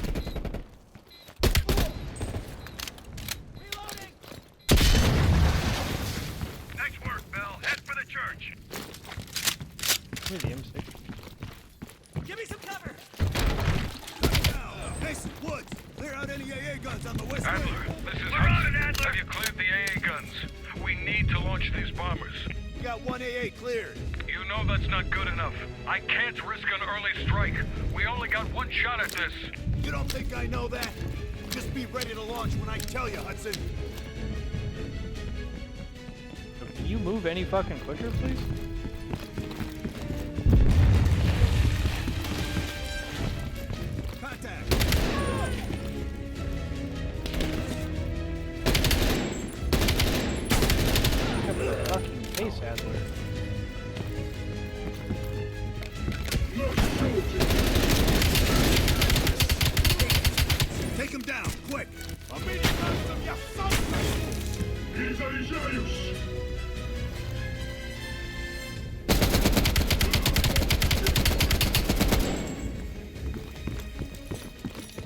S7: Nice work, Bell. Head for the church.
S3: Give me the M6.
S9: Give me some cover. Mason, Woods, clear out any AA guns on the west wing.
S7: Adler, this is Hudson. Have you cleared the AA guns? We need to launch these bombers.
S9: We got one AA cleared.
S7: You know that's not good enough. I can't risk an early strike. We only got one shot at this.
S9: You don't think I know that? Just be ready to launch when I tell you, Hudson.
S3: Can you move any fucking quicker, please?
S9: Contact.
S3: Look at the fucking face, Adler.
S9: Take him down, quick.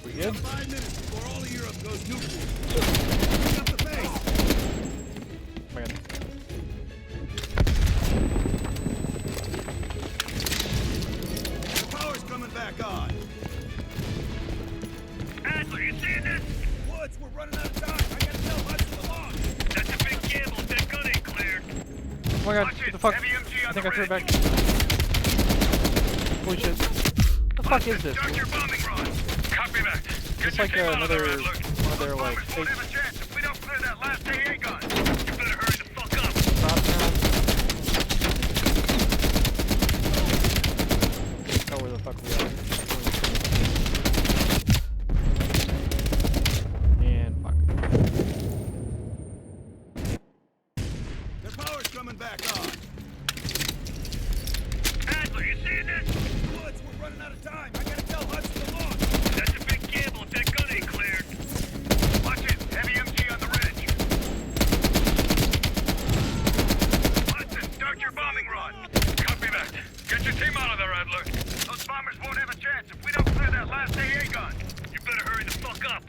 S3: We good?
S9: 5 minutes before all of Europe goes nuclear. Pick up the pace.
S3: Oh my god.
S9: The power's coming back on.
S7: Adler, you seeing this?
S9: Woods, we're running out of time. I gotta tell Hudson to launch.
S7: That's a big gamble if that gun ain't cleared.
S3: Oh my god, what the fuck? I think I threw it back. Holy shit. What the fuck is this?
S7: Start your bombing run. Copy that.
S3: It's like another one of their like fake
S7: Have a chance if we don't clear that last AA gun. You better hurry the fuck up.
S3: stop sounds. Know where the fuck we are. And fuck.
S9: Their power's coming back on.
S7: Adler, you seeing this?
S9: Woods, we're running out of time. I gotta tell Hudson to launch.
S7: That's a big gamble if that gun ain't cleared. Watch it. Heavy MG on the ridge. Hudson, start your bombing run. Copy that. Get your team out of there, Adler. Those bombers won't have a chance if we don't clear that last AA gun. You better hurry the fuck up.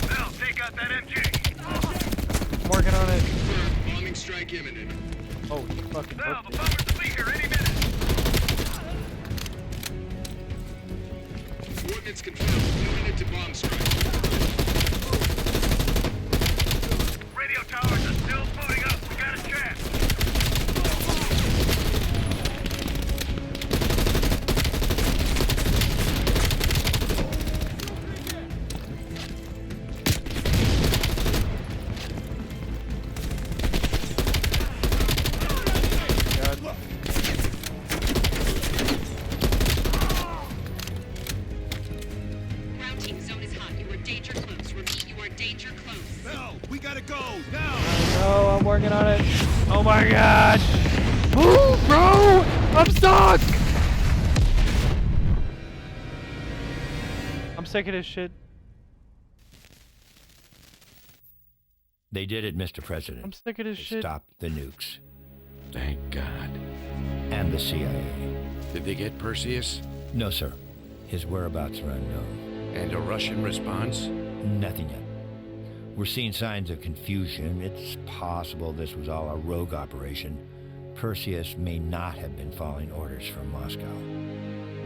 S7: Now, take out that MG.
S3: I'm working on it.
S13: Bombing strike imminent.
S3: Oh, he fucking
S7: Now,
S3: booked
S7: the
S3: it.
S7: bombers will be here any minute.
S13: Coordinates confirmed. 1 minute to bomb strike.
S7: Radio towers are still booting up. We got a chance.
S3: God.
S15: Ground team, zone is hot. You are danger close. Repeat, you are danger close.
S9: Bell, we gotta go now.
S3: No, I'm working on it. Oh my god! Ooh, bro! I'm stuck! I'm sick of this shit.
S2: They did it, Mr. President.
S3: I'm sick of this
S2: They
S3: shit.
S2: stopped the nukes.
S16: Thank God.
S2: And the CIA.
S16: Did they get Perseus?
S2: No, sir. His whereabouts are unknown.
S16: And a Russian response?
S2: Nothing yet. We're seeing signs of confusion. It's possible this was all a rogue operation. Perseus may not have been following orders from Moscow.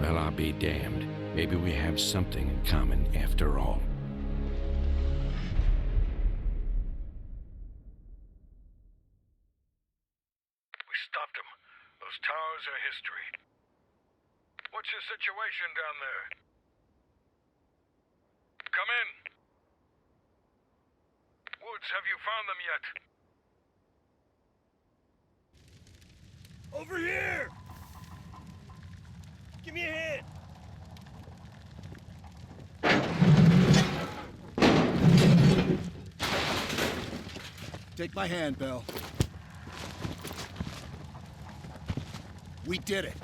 S16: Well, I'll be damned. Maybe we have something in common after all.
S1: We stopped them. Those towers are history. What's your situation down there? Come in. Woods, have you found them yet?
S14: Over here! Give me a hand!
S11: Take my hand, Bell. We did it.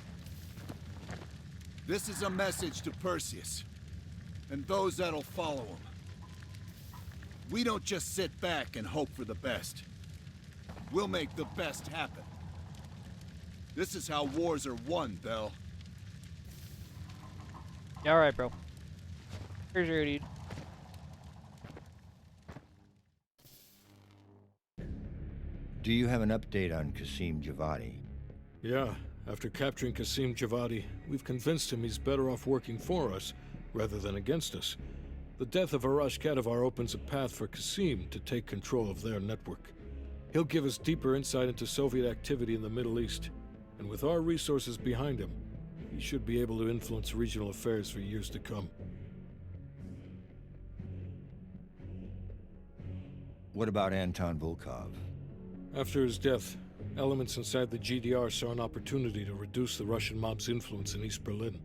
S11: This is a message to Perseus, and those that'll follow him. We don't just sit back and hope for the best. We'll make the best happen. This is how wars are won, Bell.
S3: Yeah, alright, bro. Here's your dude.
S2: Do you have an update on Qasim Javadi?
S1: Yeah, after capturing Qasim Javadi, we've convinced him he's better off working for us rather than against us. The death of Arash Kadivar opens a path for Qasim to take control of their network. He'll give us deeper insight into Soviet activity in the Middle East, and with our resources behind him, he should be able to influence regional affairs for years to come.
S2: What about Anton Volkov?
S1: After his death, elements inside the GDR saw an opportunity to reduce the Russian mob's influence in East Berlin.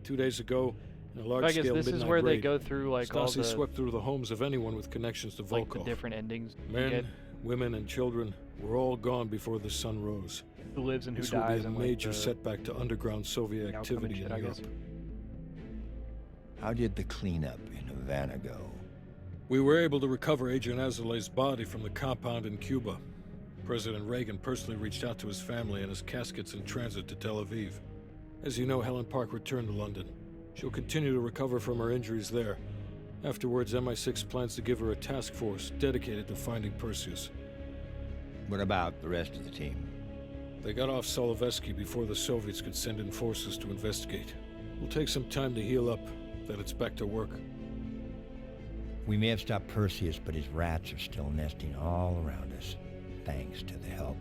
S1: 2 days ago, in a large-scale midnight raid,
S3: this is where they go through like all
S1: Stasi
S3: the
S1: swept through the homes of anyone with connections to Volkov.
S3: the different endings.
S1: Men, women, and children were all gone before the sun rose.
S3: Who lives and who
S1: This
S3: dies,
S1: will
S3: and
S1: be a major
S3: like,
S1: setback to underground Soviet activity in Europe.
S2: How did the cleanup in Havana go?
S1: We were able to recover Agent Azoulay's body from the compound in Cuba. President Reagan personally reached out to his family, and his casket's in transit to Tel Aviv. As you know, Helen Park returned to London. She'll continue to recover from her injuries there. Afterwards, MI6 plans to give her a task force dedicated to finding Perseus.
S2: What about the rest of the team?
S1: They got off Solovetsky before the Soviets could send in forces to investigate. It'll take some time to heal up, then it's back to work.
S2: We may have stopped Perseus, but his rats are still nesting all around us, thanks to the help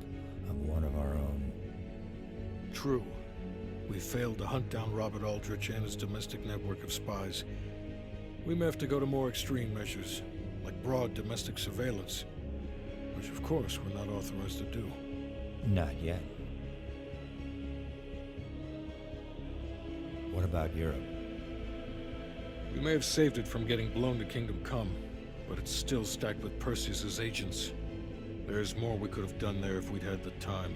S2: of one of our own.
S1: True. We failed to hunt down Robert Aldrich and his domestic network of spies. We may have to go to more extreme measures, like broad domestic surveillance, which of course we're not authorized to do.
S2: Not yet. What about Europe?
S1: We may have saved it from getting blown to Kingdom Come, but it's still stacked with Perseus's agents. There's more we could have done there if we'd had the time.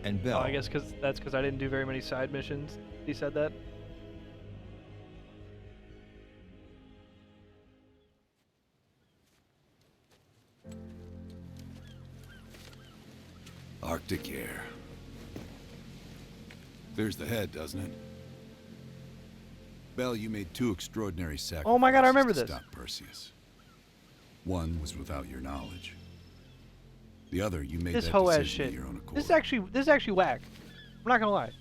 S2: And Bell.
S3: Oh, I guess that's because I didn't do very many side missions. He said that.
S11: Arctic air. There's the head, doesn't it? Bell, you made two extraordinary sacrifices.
S3: Oh my God, I remember
S11: to
S3: this.
S11: Stop Perseus. One was without your knowledge. The other, you made
S3: This
S11: that
S3: hoe ass
S11: decision
S3: shit.
S11: of your own accord.
S3: This is actually whack. I'm not gonna lie.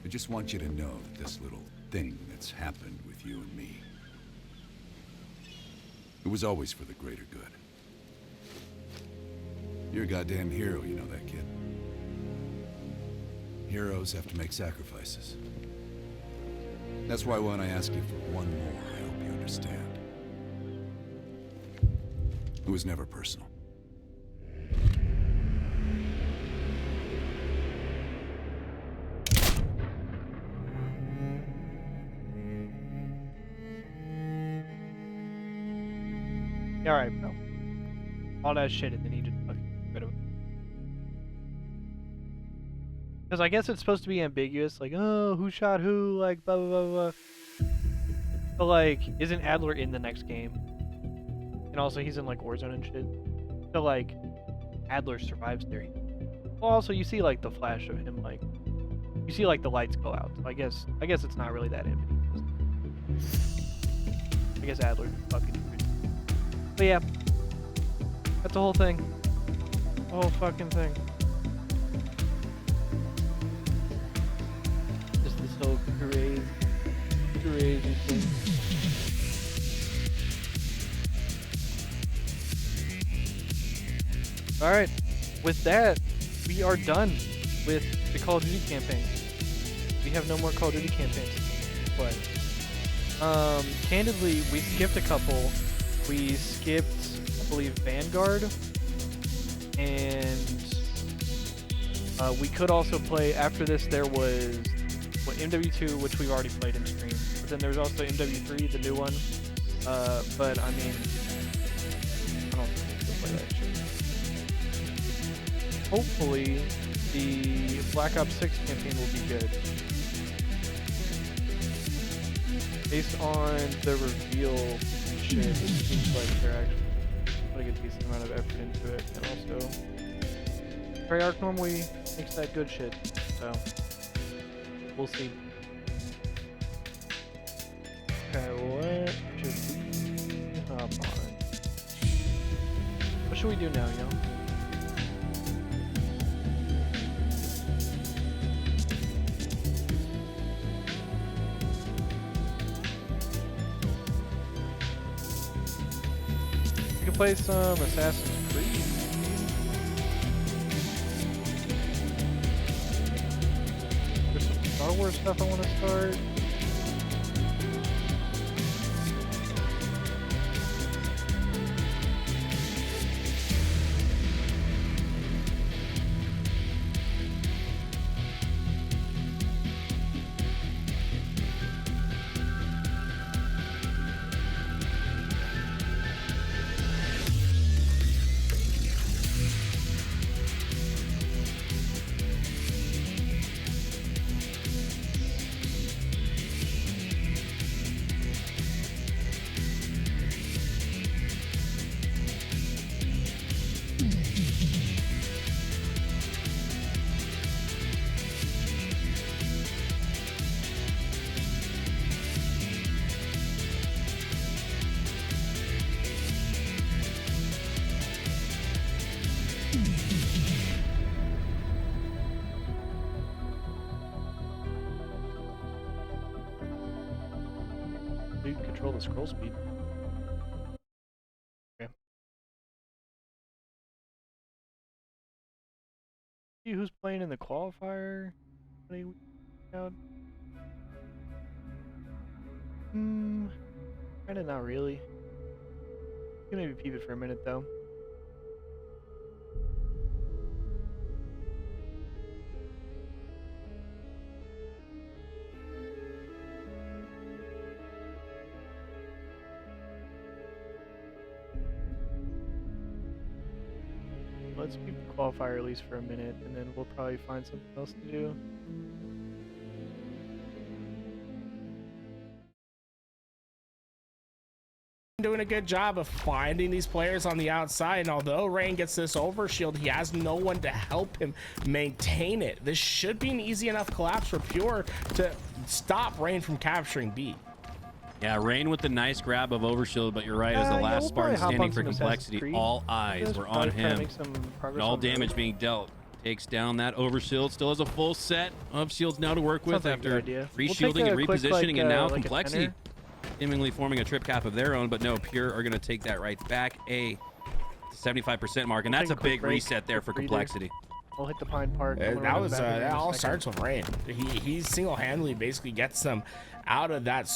S11: I just want you to know that this little thing that's happened with you and me, it was always for the greater good. You're a goddamn hero, you know that, kid. Heroes have to make sacrifices. That's why when I ask you for one more, I hope you understand. It was never personal.
S3: Yeah, all right, bro. All that shit, and then he just fucking get rid of it. Because I guess it's supposed to be ambiguous, like, oh, who shot who, like, blah, blah, blah, blah. But, like, isn't Adler in the next game? And also, he's in, like, Warzone and shit. So, like, Adler survives there. Well, also, you see, like, the flash of him, like, you see, like, the lights go out. So I guess it's not really that ambiguous. I guess Adler fucking... But yeah, that's the whole thing. The whole fucking thing. Just this whole crazy thing. Alright, with that, we are done with the Call of Duty campaign. We have no more Call of Duty campaigns to play. Candidly, we skipped a couple. We skipped, I believe, Vanguard, and we could also play, after this there was MW2, which we've already played in stream, but then there's also MW3, the new one, but I mean, I don't think we'll play that shit. Hopefully, the Black Ops 6 campaign will be good. Based on the reveal shit, it seems like they're actually putting a decent amount of effort into it, and also Treyarch normally makes that good shit, so we'll see. Okay, what should we hop on? What should we do now, yo? We can play some Assassin's Creed. There's some Star Wars stuff I want to start. You can control the scroll speed. Okay. See who's playing in the qualifier? Out? Kinda not really. You can maybe peep it for a minute though. Let's keep the qualifier at least for a minute, and then we'll probably find something else to do.
S17: Doing a good job of finding these players on the outside, and although Rain gets this overshield, he has no one to help him maintain it. This should be an easy enough collapse for Pure to stop Rain from capturing B.
S18: Yeah, Rain with the nice grab of overshield, but you're right, as the last Spartan standing for complexity, all eyes were on him, and all damage being dealt. Takes down that overshield, still has a full set of shields now to work with after reshielding and repositioning, and now complexity seemingly forming a trip cap of their own, but no, Pure are going to take that right back, a 75% mark, and that's a big reset there for complexity.
S3: I'll hit the Pine Park.
S17: That all starts with Rain. He single-handedly basically gets them out of that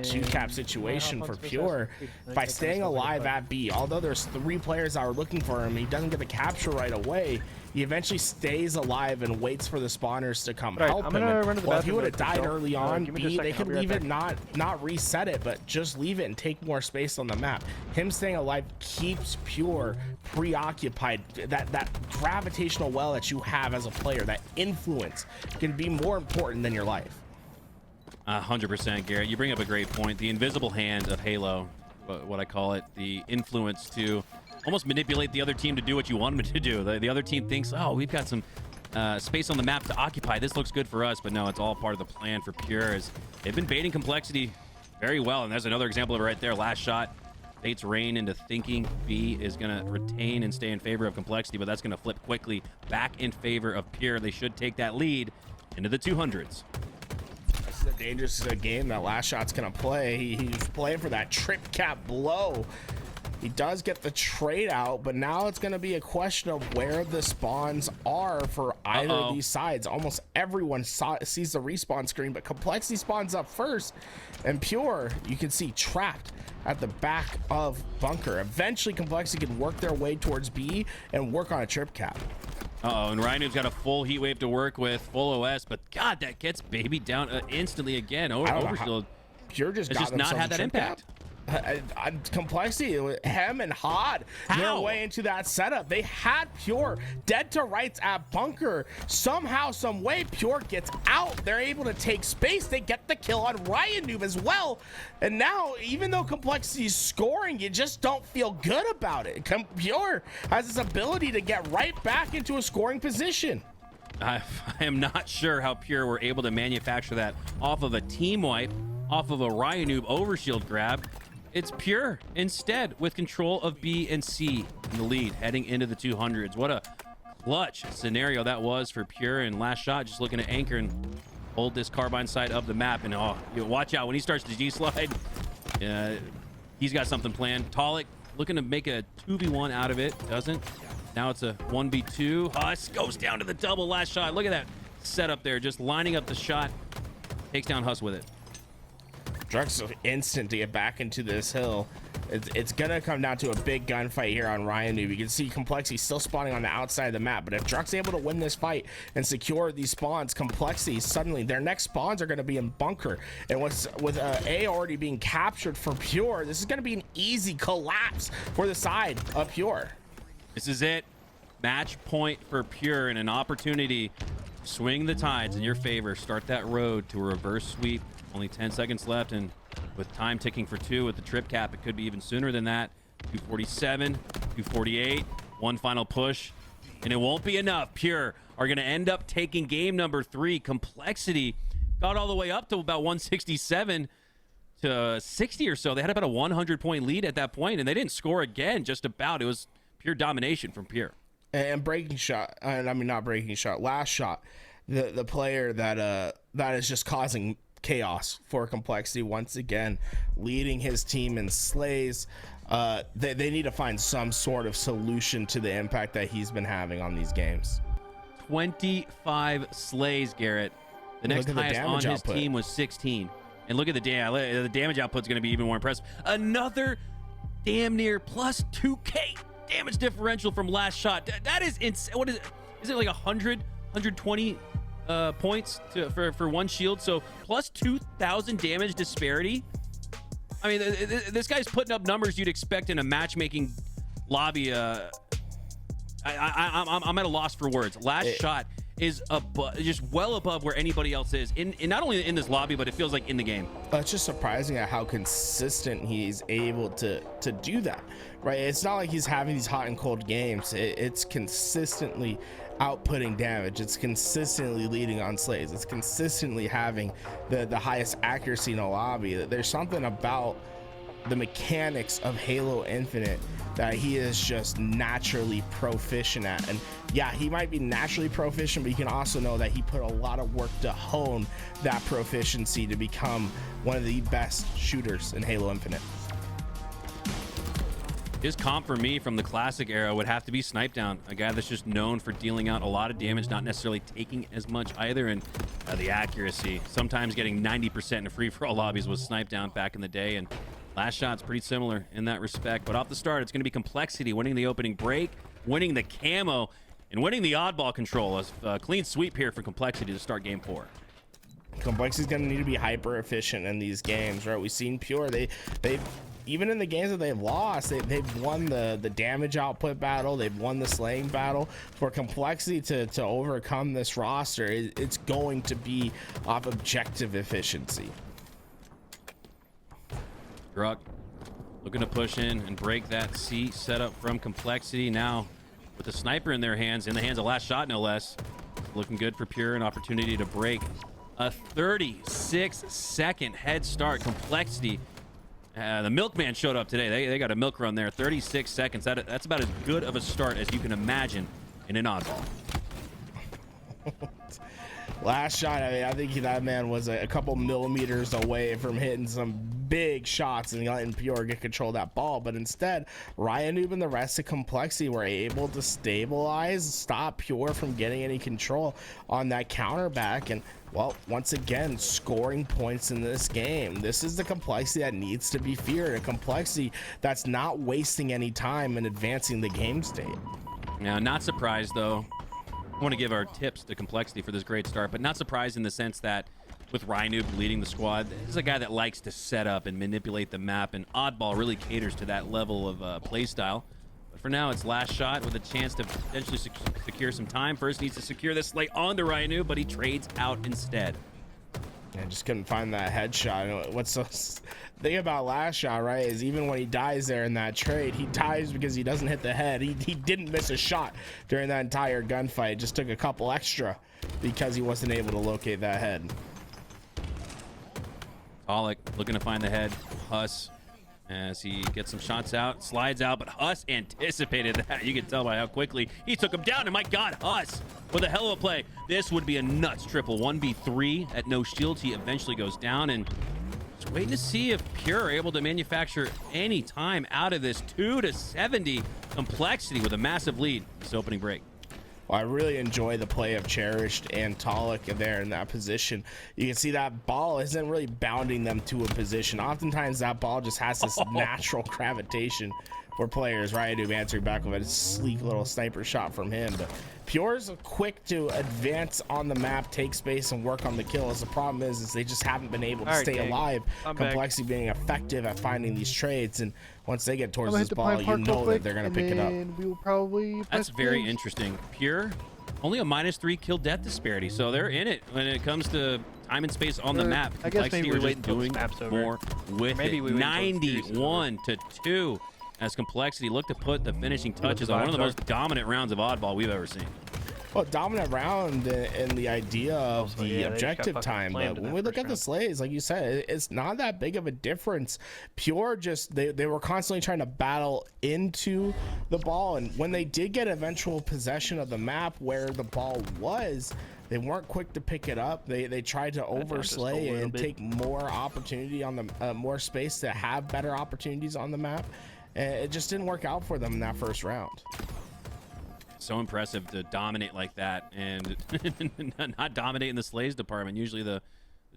S17: two-cap situation for Pure by staying alive at B. Although there's 3 players that are looking for him, he doesn't get the capture right away. He eventually stays alive and waits for the spawners to come
S3: Right,
S17: help
S3: I'm
S17: him.
S3: gonna run to the
S17: Well, if he
S3: bathroom
S17: would have
S3: real quick,
S17: died
S3: Joe.
S17: early on,
S3: Give me just a
S17: they
S3: second,
S17: could
S3: I'll be
S17: leave
S3: right
S17: it, not reset it, but just leave it and take more space on the map. Him staying alive keeps Pure preoccupied. That gravitational well that you have as a player, that influence, can be more important than your life.
S18: 100%, Garrett. You bring up a great point. The invisible hand of Halo, what I call it, the influence to almost manipulate the other team to do what you want them to do. The other team thinks, oh, we've got some space on the map to occupy. This looks good for us, but no, it's all part of the plan for Pure. As they've been baiting Complexity very well, and there's another example of it right there. Last shot baits Rain into thinking B is going to retain and stay in favor of Complexity, but that's going to flip quickly back in favor of Pure. They should take that lead into the 200s.
S17: This is a dangerous game that Last Shot's gonna play. He's playing for that trip cap blow. He does get the trade out, but now it's gonna be a question of where the spawns are for either of these sides. Almost everyone sees the respawn screen, but Complexity spawns up first, and Pure, you can see, trapped at the back of bunker. Eventually, Complexity can work their way towards B and work on a trip cap.
S18: And Rhino's got a full heat wave to work with, full OS, but God, that gets Baby down instantly again. Overshield
S17: Pure just
S18: has not had that impact.
S17: Complexity, Hem and Hod, their way into that setup. They had Pure dead to rights at bunker. Somehow, some way, Pure gets out. They're able to take space. They get the kill on Ryan Noob as well. And now, even though Complexity is scoring, you just don't feel good about it. Pure has this ability to get right back into a scoring position.
S18: I am not sure how Pure were able to manufacture that off of a team wipe, off of a Ryan Noob overshield grab. It's Pure instead with control of B and C in the lead heading into the 200s. What a clutch scenario that was for Pure. And Last Shot just looking to anchor and hold this carbine side of the map. And watch out when he starts to G-slide. He's got something planned. Talik looking to make a 2v1 out of it. Doesn't. Now it's a 1v2. Huss goes down to the double. Last Shot. Look at that setup there. Just lining up the shot. Takes down Huss with it.
S17: Drux instant to get back into this hill. It's gonna come down to a big gunfight here on Ryan Noob. You can see Complexity still spawning on the outside of the map, but if Drux able to win this fight and secure these spawns, Complexity, suddenly their next spawns are gonna be in bunker. And with A already being captured for Pure, this is gonna be an easy collapse for the side of Pure.
S18: This is it. Match point for Pure and an opportunity to swing the tides in your favor. Start that road to a reverse sweep. Only 10 seconds left, and with time ticking for 2 with the trip cap, it could be even sooner than that. 247, 248, one final push, and it won't be enough. Pure are going to end up taking game number 3. Complexity got all the way up to about 167 to 60 or so. They had about a 100-point lead at that point, and they didn't score again, just about. It was pure domination from Pure.
S17: And Breaking Shot, I mean, not Breaking Shot, Last Shot, the player that is just causing chaos for Complexity once again, leading his team in slays. They need to find some sort of solution to the impact that he's been having on these games.
S18: 25 slays, Garrett. The next highest on his team was 16. And look at the damage output's going to be even more impressive. Another damn near plus 2k damage differential from Last Shot. That is insane. What is it? Is it like 100, 120 points for one shield? So plus 2,000 damage disparity. I mean, this guy's putting up numbers you'd expect in a matchmaking lobby. I'm at a loss for words. Last Shot is just well above where anybody else is in not only in this lobby, but it feels like in the game.
S17: It's just surprising at how consistent he's able to do that, right? It's not like he's having these hot and cold games. It's consistently outputting damage. It's consistently leading on slays. It's consistently having the highest accuracy in a lobby. There's something about the mechanics of Halo Infinite that he is just naturally proficient at. And yeah, he might be naturally proficient, but you can also know that he put a lot of work to hone that proficiency to become one of the best shooters in Halo Infinite.
S18: His comp for me from the classic era would have to be Snipe Down, a guy that's just known for dealing out a lot of damage, not necessarily taking as much either, and the accuracy. Sometimes getting 90% in free-for-all lobbies was Snipe Down back in the day, and Last Shot's pretty similar in that respect. But off the start, it's going to be Complexity winning the opening break, winning the camo, and winning the oddball control. A clean sweep here for Complexity to start game 4.
S17: Complexity is going to need to be hyper efficient in these games, right? We've seen Pure. They've even in the games that they've lost, they've won the damage output battle. They've won the slaying battle. For Complexity to overcome this roster, it's going to be off objective efficiency.
S18: Druck looking to push in and break that C setup from Complexity. Now with the sniper in their hands, in the hands of Last Shot no less. Looking good for Pure, an opportunity to break a 36-second head start. Complexity, the milkman showed up today. They got a milk run there. 36 seconds. That's about as good of a start as you can imagine in an oddball.
S17: Last Shot, I mean, I think that man was a couple millimeters away from hitting some big shots and letting Pure get control of that ball. But instead, Ryan Noob and the rest of Complexity were able to stop Pure from getting any control on that counter back. And, well, once again, scoring points in this game. This is the Complexity that needs to be feared. A Complexity that's not wasting any time in advancing the game state.
S18: Now, not surprised, though. I want to give our tips to Complexity for this great start, but not surprised in the sense that with Rhino leading the squad, this is a guy that likes to set up and manipulate the map, and Oddball really caters to that level of play style. But for now, it's Last Shot with a chance to potentially secure some time. First needs to secure this slate onto Rhino, but he trades out instead.
S17: I just couldn't find that headshot. What's so thing about Last Shot, right, is even when he dies there in that trade, he dies because he doesn't hit the head. He didn't miss a shot during that entire gunfight. Just took a couple extra because he wasn't able to locate that head.
S18: Pollock looking to find the head. Huss, as he gets some shots out, slides out, but Huss anticipated that. You can tell by how quickly he took him down. And my God, Huss with a hell of a play. This would be a nuts triple. 1v3 at no shields. He eventually goes down, and just waiting to see if Pure are able to manufacture any time out of this. 2-70 Complexity with a massive lead this opening break.
S17: Well, I really enjoy the play of Cherished and Talik there in that position. You can see that ball isn't really bounding them to a position. Oftentimes that ball just has this natural gravitation for players, right? To answer back with a sleek little sniper shot from him. But Pure's quick to advance on the map, take space, and work on the kills. The problem is they just haven't been able to stay alive. Complexity being effective at finding these trades, and once they get towards this ball, you know that they're going to pick it up.
S3: We will probably.
S18: That's very interesting. Pure, only a -3 kill death disparity, so they're in it when it comes to time and space on the map.
S3: I guess maybe we're just
S18: doing more with
S3: maybe
S18: it.
S3: We
S18: 91-2 as Complexity look to put the finishing touches on one of the most dominant rounds of Oddball we've ever seen.
S17: Well, dominant round in the idea of the objective time, but when we look at the slays, like you said, it's not that big of a difference. Pure just they were constantly trying to battle into the ball, and when they did get eventual possession of the map where the ball was, they weren't quick to pick it up. They tried to overslay and take more opportunity on the more space to have better opportunities on the map, and it just didn't work out for them in that first round.
S18: So impressive to dominate like that and not dominate in the slays department. Usually the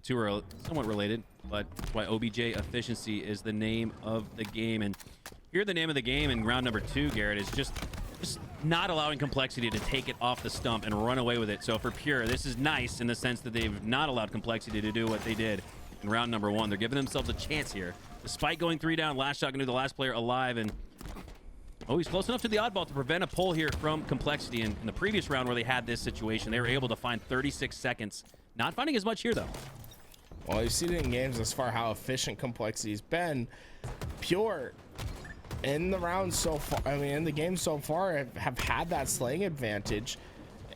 S18: two are somewhat related, but that's why OBJ efficiency is the name of the game. And here the name of the game in round number 2, Garrett, is just not allowing Complexity to take it off the stump and run away with it. So for Pure, this is nice in the sense that they've not allowed Complexity to do what they did in round number 1. They're giving themselves a chance here. Despite going 3 down, Last Shot gonna do the last player alive, and he's close enough to the oddball to prevent a pull here from Complexity. In the previous round where they had this situation, they were able to find 36 seconds. Not finding as much here, though.
S17: Well, you've seen it in games as far how efficient Complexity's been. Pure, in the round so far, I mean, in the game so far, have had that slaying advantage.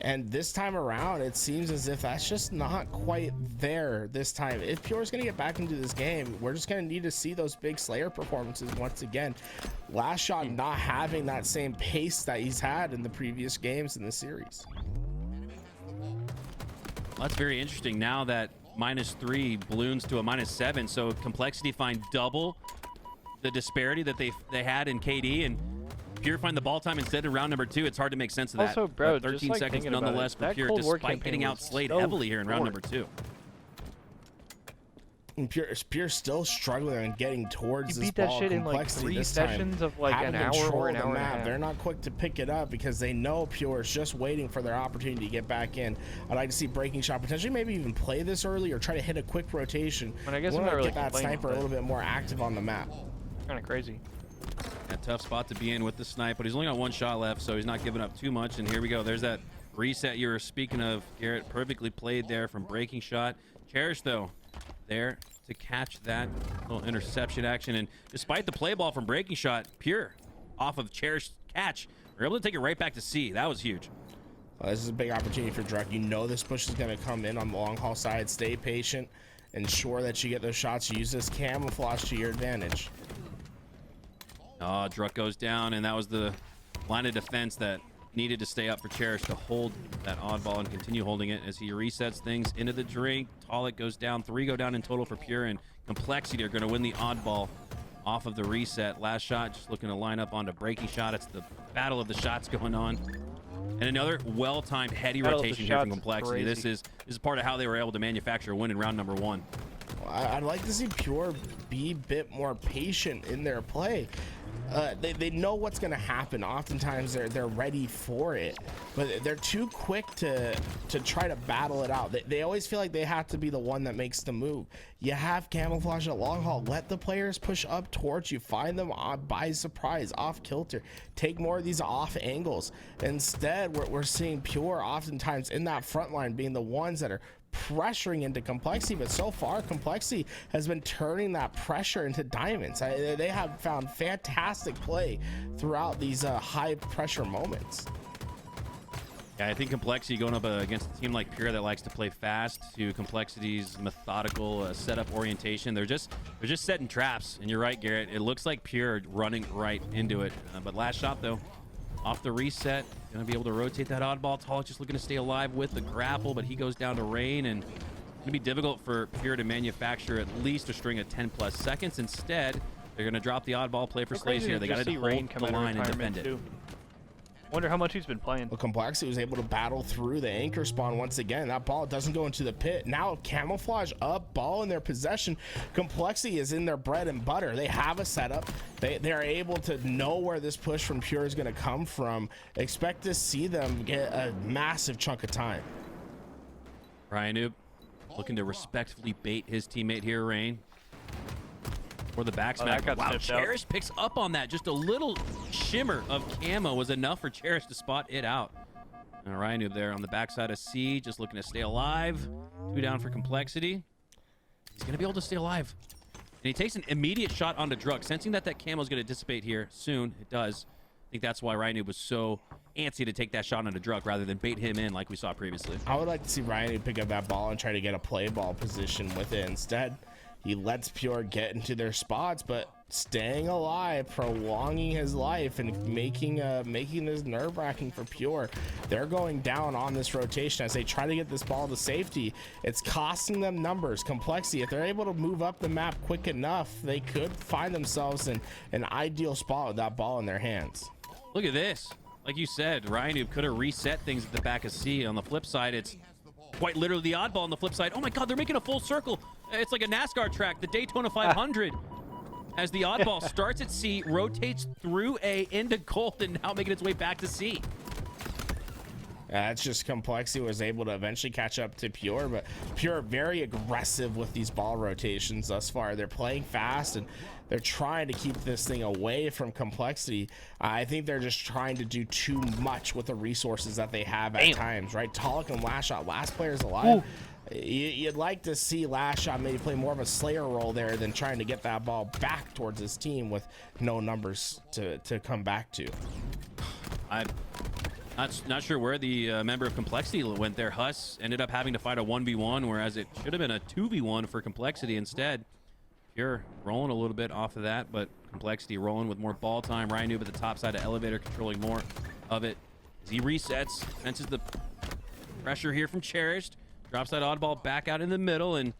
S17: And this time around, it seems as if that's just not quite there this time. If Pure's going to get back into this game, we're just going to need to see those big Slayer performances once again. Last Shot not having that same pace that he's had in the previous games in the series.
S18: Well, that's very interesting now that -3 balloons to a -7. So Complexity find double the disparity that they had in KD, and Pure find the ball time instead in round number 2. It's hard to make sense of that.
S3: Also, bro,
S18: 13 seconds nonetheless for Pure, despite getting outslayed heavily here in round number 2.
S17: And Pure's still struggling and getting towards
S3: He
S17: this
S3: beat that
S17: ball
S3: shit in like
S17: complexity
S3: 3
S17: this time.
S3: sessions of like
S17: Having
S3: an hour
S17: control
S3: or
S17: of
S3: an
S17: the
S3: hour and a
S17: map,
S3: half.
S17: they're not quick to pick it up because they know Pure is just waiting for their opportunity to get back in. I'd like to see Breaking Shot potentially maybe even play this early or try to hit a quick rotation.
S3: But I guess
S17: we
S3: I'm
S17: want
S3: not
S17: to
S3: really
S17: get that
S3: complaining,
S17: sniper a little bit more active on the map.
S3: Kind of crazy.
S18: A tough spot to be in with the snipe, but he's only got 1 shot left, so he's not giving up too much. And here we go. There's that reset you were speaking of, Garrett. Perfectly played there from Breaking Shot. Cherish, though, there to catch that little interception action. And despite the play ball from Breaking Shot, Pure off of Cherish catch, we're able to take it right back to C. That was huge.
S17: This is a big opportunity for Drek. You know this push is going to come in on the long haul side. Stay patient. Ensure that you get those shots. Use this camouflage to your advantage.
S18: Oh, Druk goes down, and that was the line of defense that needed to stay up for Cherish to hold that oddball and continue holding it as he resets things into the drink. Talik goes down. 3 go down in total for Pure, and Complexity are going to win the oddball off of the reset. Last shot, just looking to line up onto Breaking Shot. It's the battle of the shots going on. And another well-timed heady rotation here from Complexity. This is part of how they were able to manufacture a win in round number 1.
S17: I'd like to see Pure be a bit more patient in their play. They know what's going to happen. Oftentimes they're ready for it, but they're too quick to try to battle it out. They always feel like they have to be the one that makes the move. You have camouflage at long haul. Let the players push up towards you. Find them by surprise, off kilter. Take more of these off angles. Instead, we're seeing Pure oftentimes in that front line being the ones that are pressuring into Complexity, but so far Complexity has been turning that pressure into diamonds. They have found fantastic play throughout these high pressure moments.
S18: Yeah, I think Complexity going up against a team like Pure that likes to play fast to Complexity's methodical setup orientation. They're just setting traps, and you're right, Garrett. It looks like Pure running right into it, but last shot though, off the reset, gonna be able to rotate that oddball. Talik just looking to stay alive with the grapple, but he goes down to Rain, and it's gonna be difficult for Pure to manufacture at least a string of 10+ seconds. Instead, they're gonna drop the oddball play for Slays here. They gotta hold the line and defend it.
S3: Wonder how much he's been playing.
S17: Well, Complexity was able to battle through the anchor spawn once again. That ball doesn't go into the pit. Now camouflage up, ball in their possession. Complexity is in their bread and butter. They have a setup. They're able to know where this push from Pure is going to come from. Expect to see them get a massive chunk of time.
S18: Ryan Noob looking to respectfully bait his teammate here, Rain. For the back smack. Wow, Cherish picks up on that. Just a little shimmer of camo was enough for Cherish to spot it out. And Ryan Noob there on the backside of C, just looking to stay alive. 2 down for Complexity. He's going to be able to stay alive. And he takes an immediate shot onto Druk, sensing that camo is going to dissipate here soon. It does. I think that's why Ryan Noob was so antsy to take that shot onto Druk rather than bait him in like we saw previously.
S17: I would like to see Ryan Noob pick up that ball and try to get a play ball position with it. Instead, he lets Pure get into their spots, but staying alive, prolonging his life, and making this nerve-wracking for Pure. They're going down on this rotation as they try to get this ball to safety. It's costing them numbers, Complexity. If they're able to move up the map quick enough, they could find themselves in an ideal spot with that ball in their hands.
S18: Look at this. Like you said, Ryan Noob could have reset things at the back of C. On the flip side, it's quite literally the oddball on the flip side. Oh my God, they're making a full circle. It's like a NASCAR track, the Daytona 500. As the oddball starts at C, rotates through A into gold, and now making its way back to C.
S17: It's just Complexity was able to eventually catch up to Pure, but Pure very aggressive with these ball rotations thus far. They're playing fast and they're trying to keep this thing away from Complexity. I think they're just trying to do too much with the resources that they have at times, right? Talik and Last Shot, last players alive. You'd like to see Last Shot maybe play more of a Slayer role there than trying to get that ball back towards his team with no numbers to come back to.
S18: I'm not sure where the member of Complexity went there. Huss ended up having to fight a 1v1, whereas it should have been a 2v1 for Complexity instead. Pure rolling a little bit off of that, but Complexity rolling with more ball time. Ryan Noob at the top side of Elevator controlling more of it. As he resets, senses the pressure here from Cherished. Drops that oddball back out in the middle, and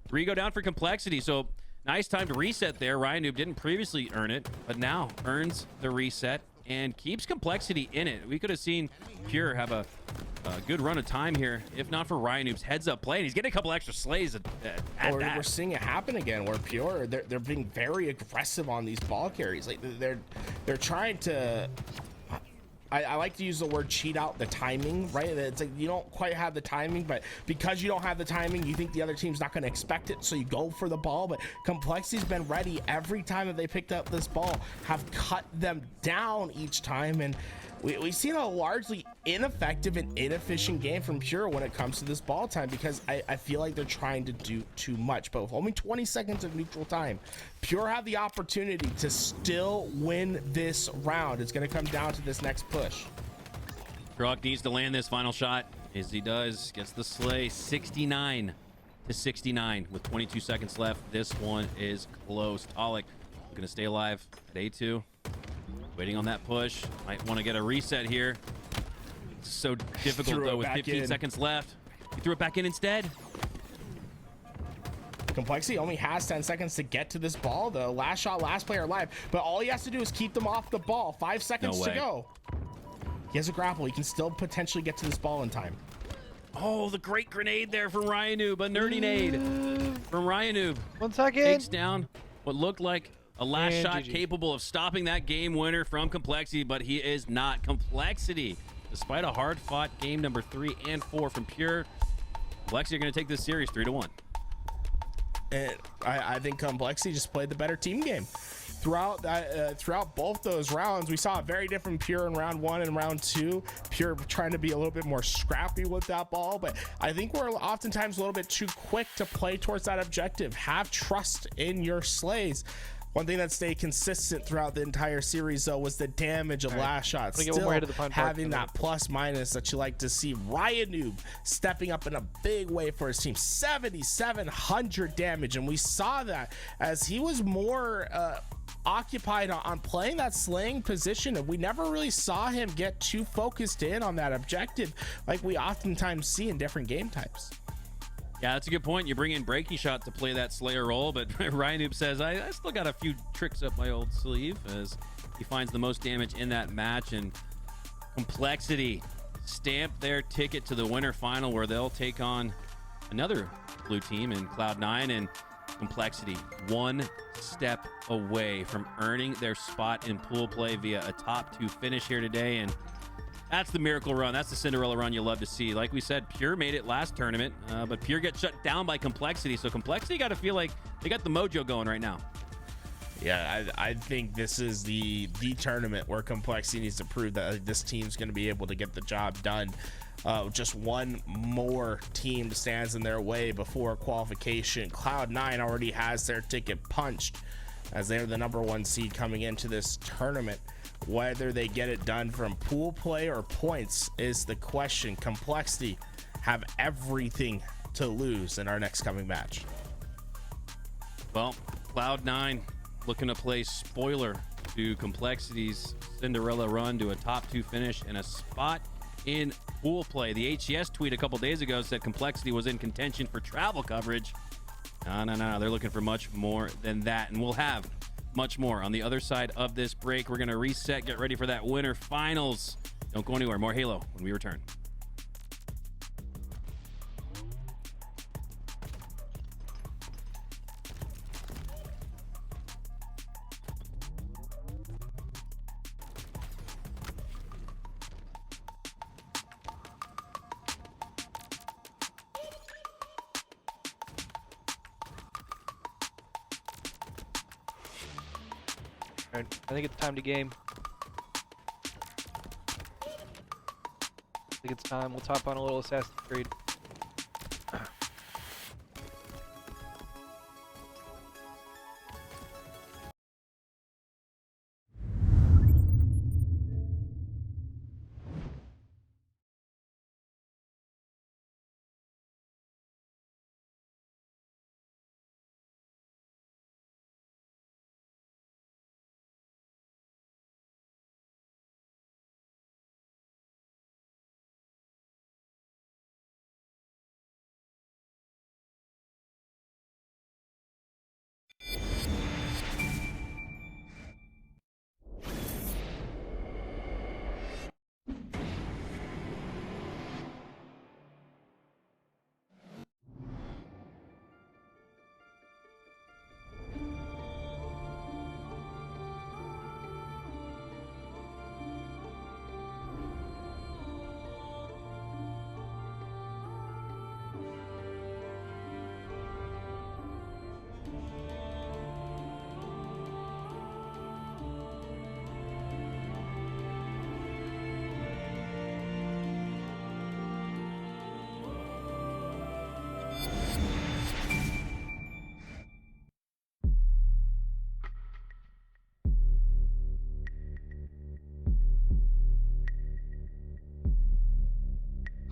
S18: 3 go down for Complexity. So nice time to reset there. Ryan Noob didn't previously earn it, but now earns the reset and keeps Complexity in it. We could have seen Pure have a good run of time here, if not for Ryan Noob's heads-up play, and he's getting a couple extra slays at that.
S17: We're seeing it happen again, where Pure, they're being very aggressive on these ball carries. Like, they're trying to... I like to use the word cheat out the timing, right? It's like you don't quite have the timing, but because you don't have the timing, you think the other team's not going to expect it, so you go for the ball. But Complexity's been ready every time that they picked up this ball, have cut them down each time, and we've seen a largely ineffective and inefficient game from Pure when it comes to this ball time, because I feel like they're trying to do too much. But with only 20 seconds of neutral time, Pure have the opportunity to still win this round. It's going to come down to this next push.
S18: Truck needs to land this final shot. As he does, gets the slay. 69 to 69 with 22 seconds left. This one is close. Talik going to stay alive at A2. Waiting on that push. Might want to get a reset here. It's so difficult though with 15 seconds left. He threw it back in instead.
S17: Complexity only has 10 seconds to get to this ball though. Last shot, last player alive. But all he has to do is keep them off the ball. 5 seconds to go. He has a grapple. He can still potentially get to this ball in time.
S18: Oh, the great grenade there from Ryan Noob. A nerdy nade from Ryan Noob.
S3: 1 second.
S18: Takes down what looked like a last shot capable of stopping that game winner from Complexity, but he is not. Complexity, despite a hard-fought game number 3 and 4 from Pure, Complexity are going to take this series 3-1.
S17: And I think Complexity just played the better team game. Throughout both those rounds, we saw a very different Pure in round 1 and round 2. Pure trying to be a little bit more scrappy with that ball, but I think we're oftentimes a little bit too quick to play towards that objective. Have trust in your slays. One thing that stayed consistent throughout the entire series, though, was the damage of last shots. Still having that plus minus that you like to see. Ryan Noob stepping up in a big way for his team. 7,700 damage, and we saw that as he was more occupied on playing that slaying position, and we never really saw him get too focused in on that objective like we oftentimes see in different game types.
S18: Yeah, that's a good point. You bring in Breaking Shot to play that Slayer role, but Ryan Noob says, I still got a few tricks up my old sleeve, as he finds the most damage in that match. And Complexity stamp their ticket to the winter final, where they'll take on another blue team in Cloud9, and Complexity one step away from earning their spot in pool play via a top 2 finish here today. And that's the miracle run. That's the Cinderella run you love to see. Like we said, Pure made it last tournament, but Pure gets shut down by Complexity. So Complexity got to feel like they got the mojo going right now.
S17: Yeah, I think this is the tournament where Complexity needs to prove that this team's going to be able to get the job done. Just one more team stands in their way before qualification. Cloud9 already has their ticket punched, as they're the #1 seed coming into this tournament. Whether they get it done from pool play or points is the question. Complexity have everything to lose in our next coming match.
S18: Well, Cloud9 looking to play spoiler to Complexity's Cinderella run to a top 2 finish and a spot in pool play. The HCS tweet a couple days ago said Complexity was in contention for travel coverage. No. They're looking for much more than that, and we'll have much more on the other side of this break. We're going to reset, get ready for that winter finals. Don't go anywhere. More Halo when we return.
S3: I think it's time to game. I think it's time. We'll top on a little Assassin's Creed.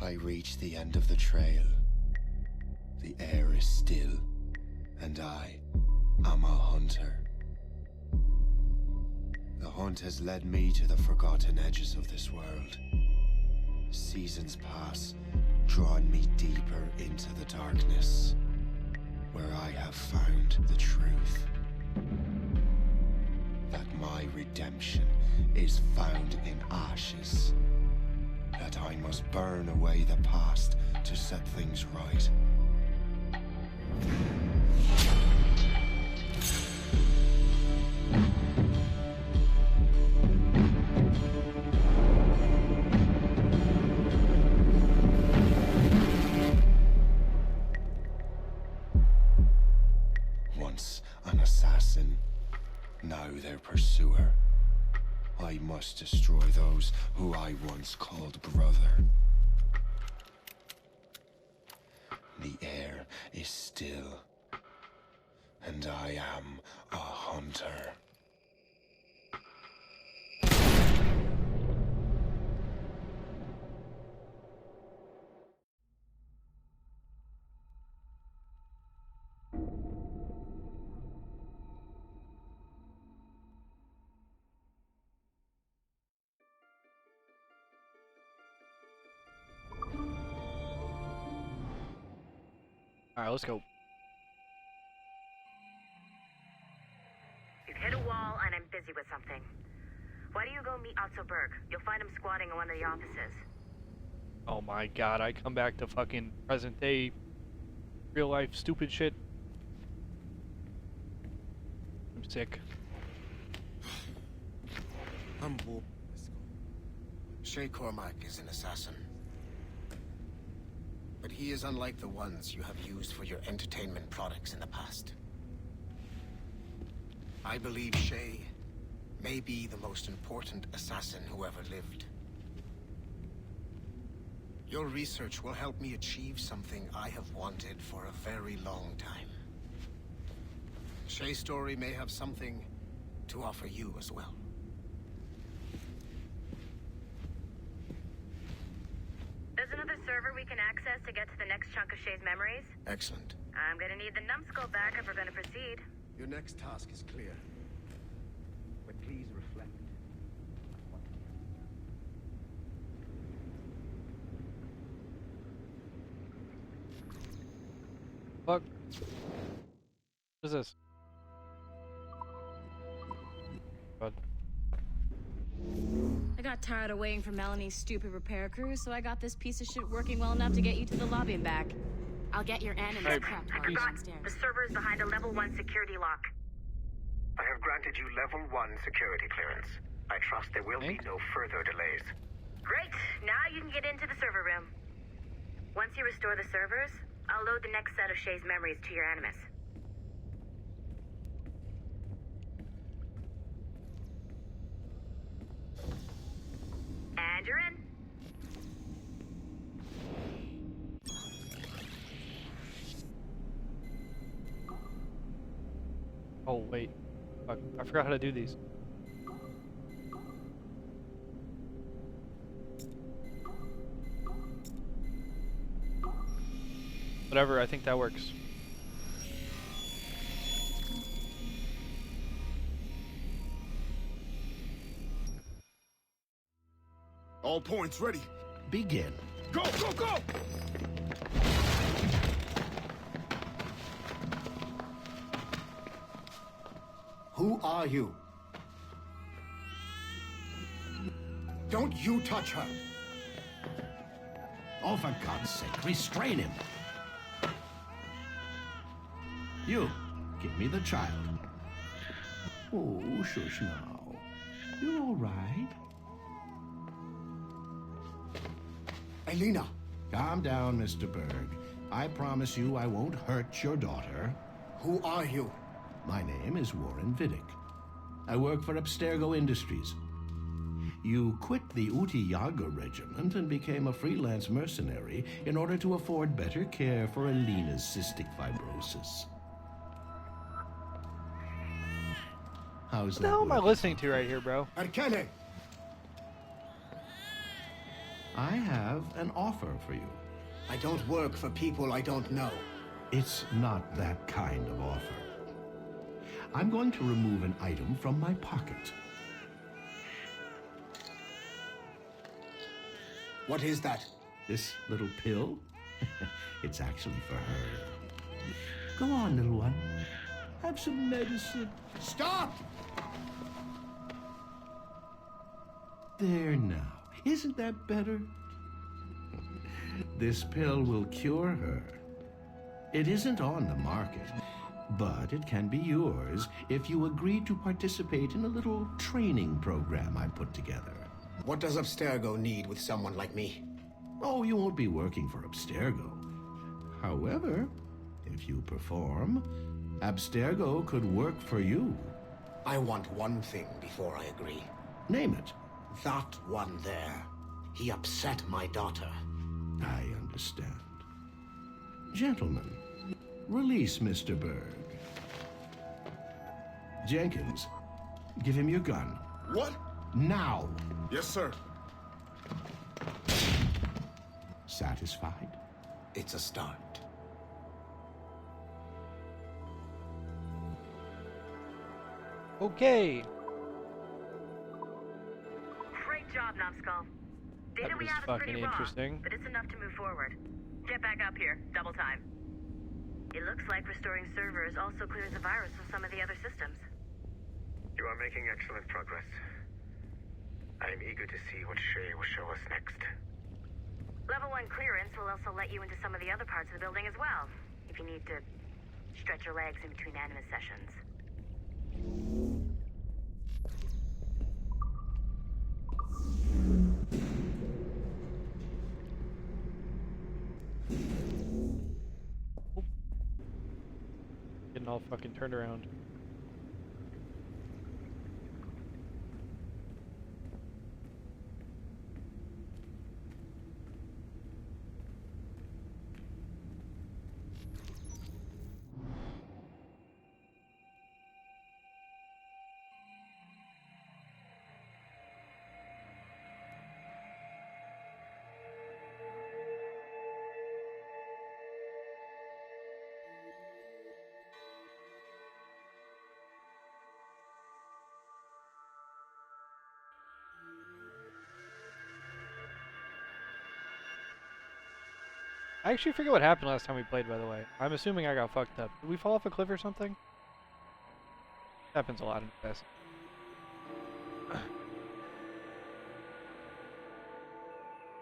S19: I reach the end of the trail, the air is still, and I am a hunter. The hunt has led me to the forgotten edges of this world. Seasons pass, drawing me deeper into the darkness, where I have found the truth. That my redemption is found in ashes. That I must burn away the past to set things right. Once an assassin, now their pursuer. I must destroy those who I once called brother. The air is still, and I am a hunter.
S3: Alright, let's go.
S20: You've hit a wall and I'm busy with something. Why do you go meet Otto Berg? You'll find him squatting in one of the offices.
S3: Oh my god, I come back to fucking present day, real life stupid shit. I'm sick.
S21: I'm bored. Shay Cormac is an assassin. But he is unlike the ones you have used for your entertainment products in the past. I believe Shay may be the most important assassin who ever lived. Your research will help me achieve something I have wanted for a very long time. Shay's story may have something to offer you as well.
S20: There's another server we can access to get to the next chunk of Shay's memories.
S21: Excellent.
S20: I'm gonna need the numbskull back if we're gonna proceed.
S21: Your next task is clear. But please reflect.
S3: Fuck. What is this? God.
S22: I got tired of waiting for Melanie's stupid repair crew, so I got this piece of shit working well enough to get you to the lobby and back. I'll get your animals prepped while you're downstairs.
S20: The server is behind a level 1 security lock.
S23: I have granted you level 1 security clearance. I trust there will be no further delays.
S20: Great! Now you can get into the server room. Once you restore the servers, I'll load the next set of Shay's memories to your Animus. And you're in.
S3: Oh, wait. Fuck. I forgot how to do these. Whatever, I think that works.
S11: All points ready.
S24: Begin.
S11: Go, go, go!
S24: Who are you?
S21: Don't you touch her!
S24: Oh, for God's sake, restrain him. You, give me the child. Oh, shush now. You all right?
S21: Elena!
S24: Calm down, Mr. Berg. I promise you I won't hurt your daughter.
S21: Who are you?
S24: My name is Warren Vidic. I work for Abstergo Industries. You quit the Uti Yaga regiment and became a freelance mercenary in order to afford better care for Elena's cystic fibrosis. How's
S3: What
S24: that?
S3: the hell am I listening to right here, bro?
S21: Arkele!
S24: I have an offer for you.
S21: I don't work for people I don't know.
S24: It's not that kind of offer. I'm going to remove an item from my pocket.
S21: What is that?
S24: This little pill? It's actually for her. Go on, little one. Have some medicine.
S21: Stop!
S24: There now. Isn't that better? This pill will cure her. It isn't on the market, but it can be yours if you agree to participate in a little training program I put together.
S21: What does Abstergo need with someone like me?
S24: Oh, you won't be working for Abstergo. However, if you perform, Abstergo could work for you.
S21: I want one thing before I agree.
S24: Name it.
S21: That one there. He upset my daughter.
S24: I understand. Gentlemen, release Mr. Berg. Jenkins, give him your gun.
S11: What?
S24: Now!
S11: Yes, sir.
S24: Satisfied?
S21: It's a start.
S3: Okay.
S20: Great job, Numbskull. Data
S3: That
S20: we
S3: was
S20: have is
S3: fucking
S20: pretty raw,
S3: interesting.
S20: but it's enough to move forward. Get back up here. Double time. It looks like restoring servers also clears the virus from some of the other systems.
S23: You are making excellent progress. I am eager to see what Shay will show us next.
S20: Level 1 clearance will also let you into some of the other parts of the building as well, if you need to stretch your legs in between Animus sessions.
S3: Getting all fucking turned around. I actually forget what happened last time we played, by the way. I'm assuming I got fucked up. Did we fall off a cliff or something? Happens a lot in this.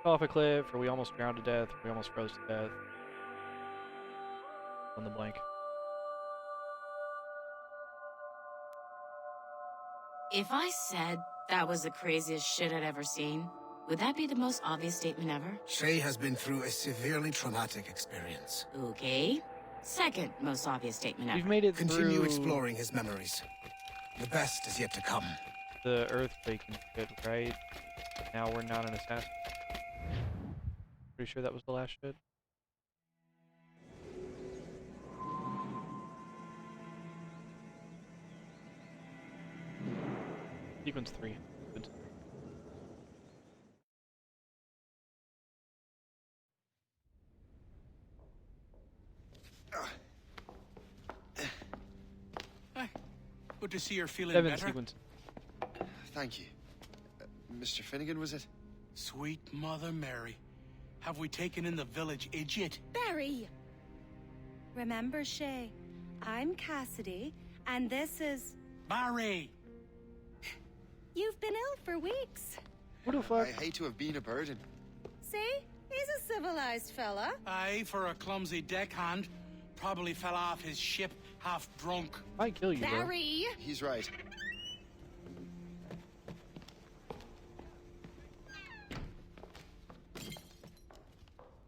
S3: Fell off a cliff, or we almost drowned to death, or we almost froze to death. On the blank.
S22: If I said that was the craziest shit I'd ever seen, would that be the most obvious statement ever?
S21: Shay has been through a severely traumatic experience.
S22: Okay. Second most obvious statement ever.
S3: We've made it
S21: Continue
S3: through
S21: exploring his memories. The best is yet to come.
S3: the earthquake and shit, right? Now we're not an assassin. Pretty sure that was the last shit. Sequence 3. Good.
S5: Hi. Good to see you're feeling
S3: 7
S5: better.
S3: sequence.
S19: Thank you. Mr. Finnegan, was it?
S5: Sweet Mother Mary. Have we taken in the village idiot?
S6: Barry! Remember, Shay, I'm Cassidy, and this is...
S5: Barry!
S6: You've been ill for weeks.
S3: What the fuck?
S19: I hate to have been a burden.
S6: See? He's a civilized fella.
S5: Aye, for a clumsy deckhand. Probably fell off his ship half drunk.
S3: Might kill you,
S6: Barry!
S19: He's right.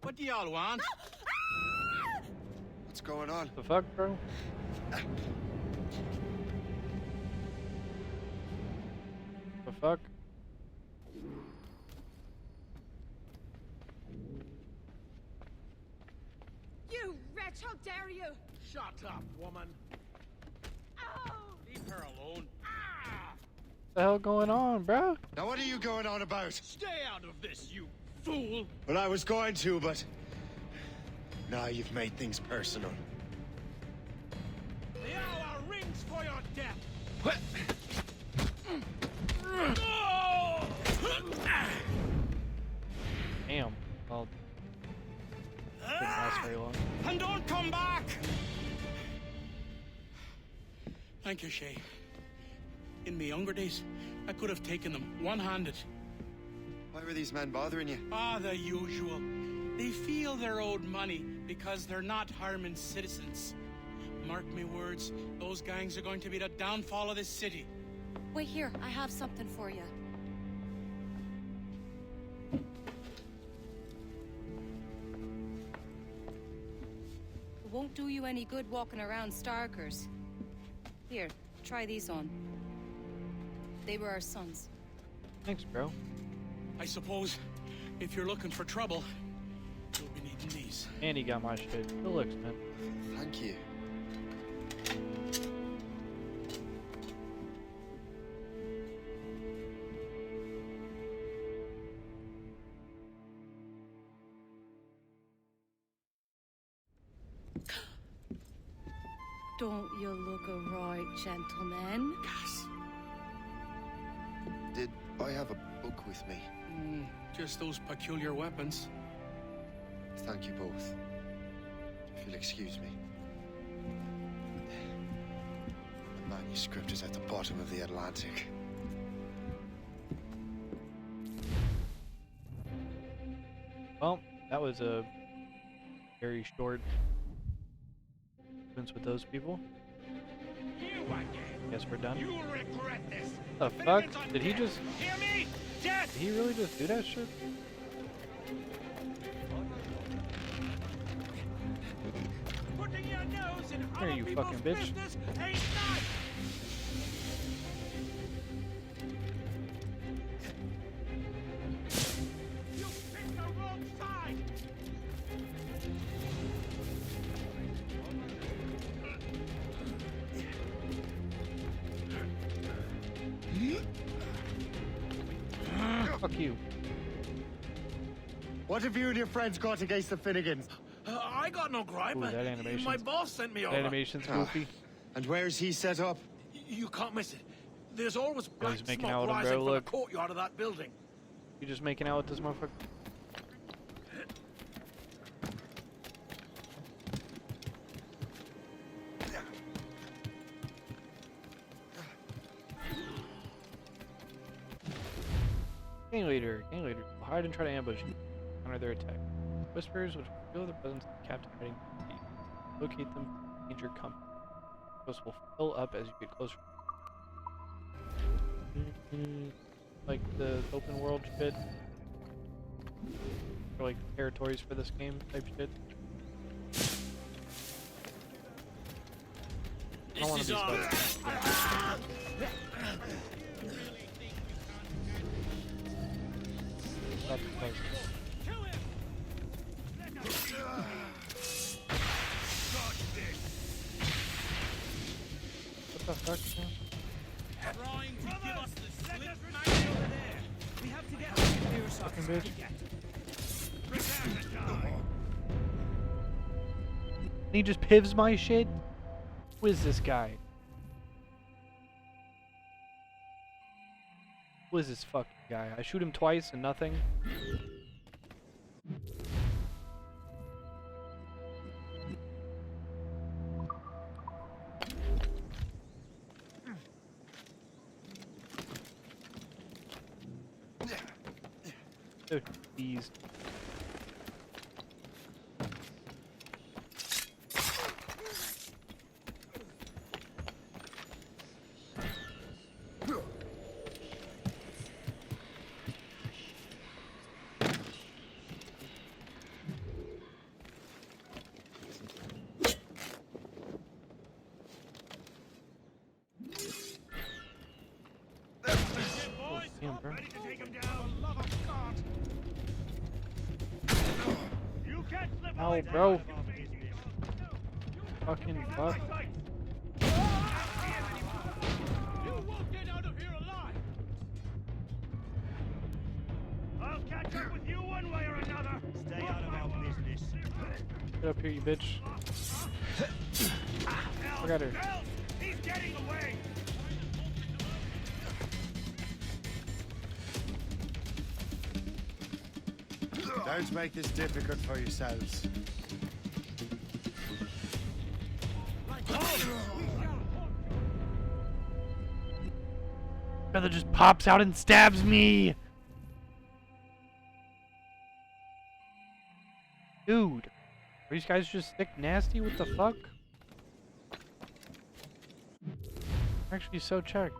S5: What do y'all want?
S19: What's going on?
S3: The fuck, bro? The fuck?
S6: You wretch, how dare you!
S5: Shut up, woman.
S6: Ow!
S5: Leave her alone. Ah!
S3: What the hell going on, bro?
S19: Now what are you going on about?
S5: Stay out of this, you
S14: fool!
S19: Well, I was going to, but now you've made things personal.
S14: The hour rings for your death!
S3: Damn. Well, didn't last very long.
S5: And don't come back! Thank you, Shay. In my younger days, I could have taken them one-handed.
S19: Why were these men bothering you?
S5: Ah, the usual. They feel they're owed money because they're not harming citizens. Mark me words, those gangs are going to be the downfall of this city.
S6: Wait here, I have something for you. It won't do you any good walking around Starkers. Here, try these on. They were our sons.
S3: Thanks, bro.
S5: I suppose if you're looking for trouble, you'll be needing these.
S3: And he got my shit. Good looks, man.
S19: Thank you.
S6: Don't you look a right gentleman?
S5: Gas.
S19: Did I have a book with me?
S5: Just those peculiar weapons.
S19: Thank you both. If you'll excuse me. The manuscript is at the bottom of the Atlantic.
S3: Well, that was a very short with those people. Guess we're done.
S14: You'll regret this.
S3: The fuck? Did he just...
S14: Hear me? Death!
S3: Did he really just do that shit?
S14: Putting your nose in
S3: Here,
S14: other
S3: you
S14: people's
S3: fucking bitch.
S14: business ain't nice. You picked the wrong side.
S3: Fuck you.
S19: What have you and your friends got against the Finnegans?
S14: I got no gripe.
S3: Ooh, that animation's-
S14: My boss sent me
S3: That
S14: over.
S3: animation's goofy.
S19: And where's he set up?
S14: You can't miss it. There's always black
S3: he's making
S14: smoke
S3: out with him,
S14: rising
S3: bro,
S14: from
S3: look.
S14: the courtyard of that building.
S3: You just making out with this motherfucker? Gang leader will hide and try to ambush you. Counter their attack. Whispers which reveal the presence of the captain hiding from you. Locate them, danger company. Ghosts will fill up as you get closer. Like the open world shit. Or like territories for this game type shit. I don't want to be stuck. Stop the place. What the fuck, man?
S14: Trying to give us the slip over there. We have to get out here,
S3: Fucking bitch. He just pivots my shit? Who is this guy? Who is this fucking guy? I shoot him twice and nothing. Oh, jeez. Damn, bro. Ow, bro. Fucking fuck.
S14: You won't get out of here alive. I'll catch up with you one way
S3: up here, you bitch. Look at her.
S7: He's getting away!
S19: Don't make this difficult for yourselves.
S3: Brother just pops out and stabs me! Dude, are these guys just thick nasty? What the fuck? Actually, so checked.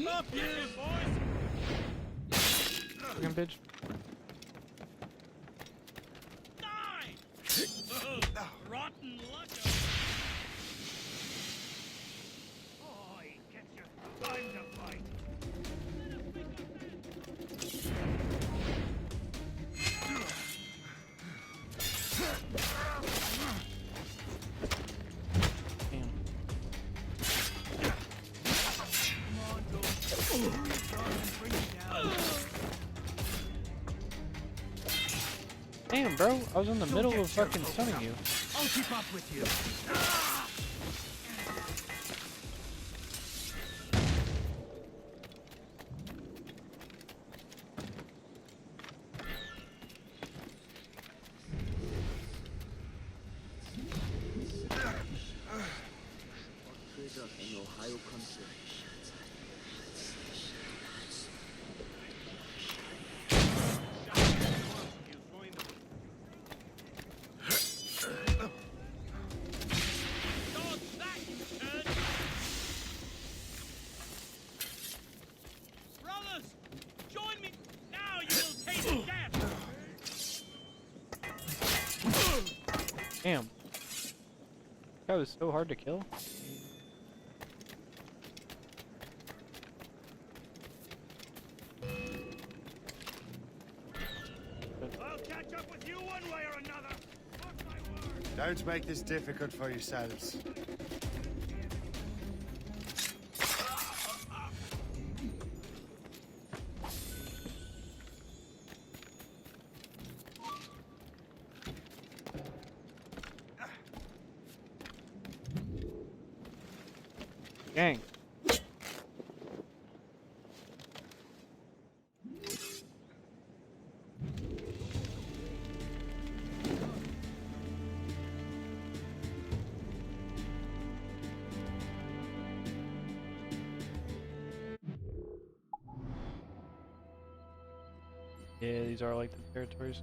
S7: Up here, boys!
S3: Fucking bitch.
S7: Rotten luck! Oh, he gets you. Time to fight.
S3: Damn, bro, I was in the middle of fucking stunning you.
S7: I'll keep up with you.
S3: Damn. That was so hard to kill.
S7: I'll catch up with you one way or another. Mark my word.
S19: Don't make this difficult for yourselves.
S3: Gang. Yeah, these are like the territories.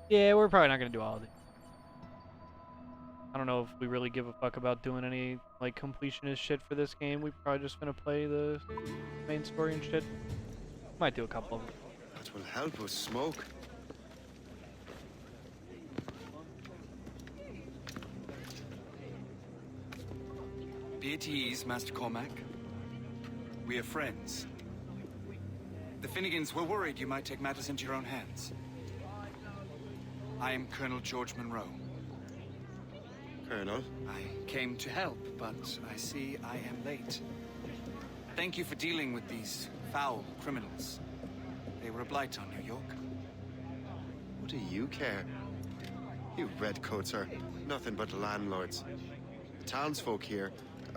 S3: Yeah, we're probably not gonna do all of these. I don't know if we really give a fuck about doing any like completionist shit for this game. We're probably just gonna play the main story and shit. Might do a couple of them.
S19: That will help us smoke.
S4: Be at ease, Master Cormac. We are friends. The Finnegans were worried you might take matters into your own hands. I am Colonel George Monroe.
S19: Colonel?
S4: I came to help, but I see I am late. Thank you for dealing with these foul criminals. They were a blight on New York.
S19: What do you care? You redcoats are nothing but landlords. The townsfolk here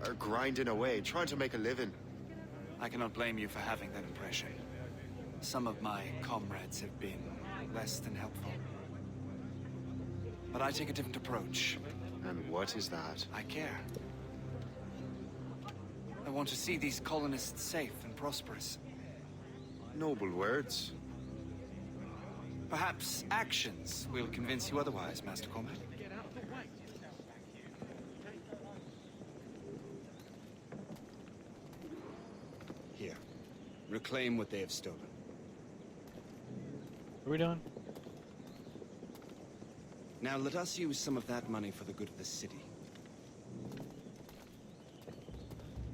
S19: are grinding away, trying to make a living.
S4: I cannot blame you for having that impression. Some of my comrades have been less than helpful. But I take a different approach.
S19: And what is that?
S4: I care. I want to see these colonists safe and prosperous.
S19: Noble words.
S4: Perhaps actions will convince you otherwise, Master Cormac.
S8: Here. Reclaim what they have stolen.
S3: What are we doing?
S8: Now let us use some of that money for the good of the city.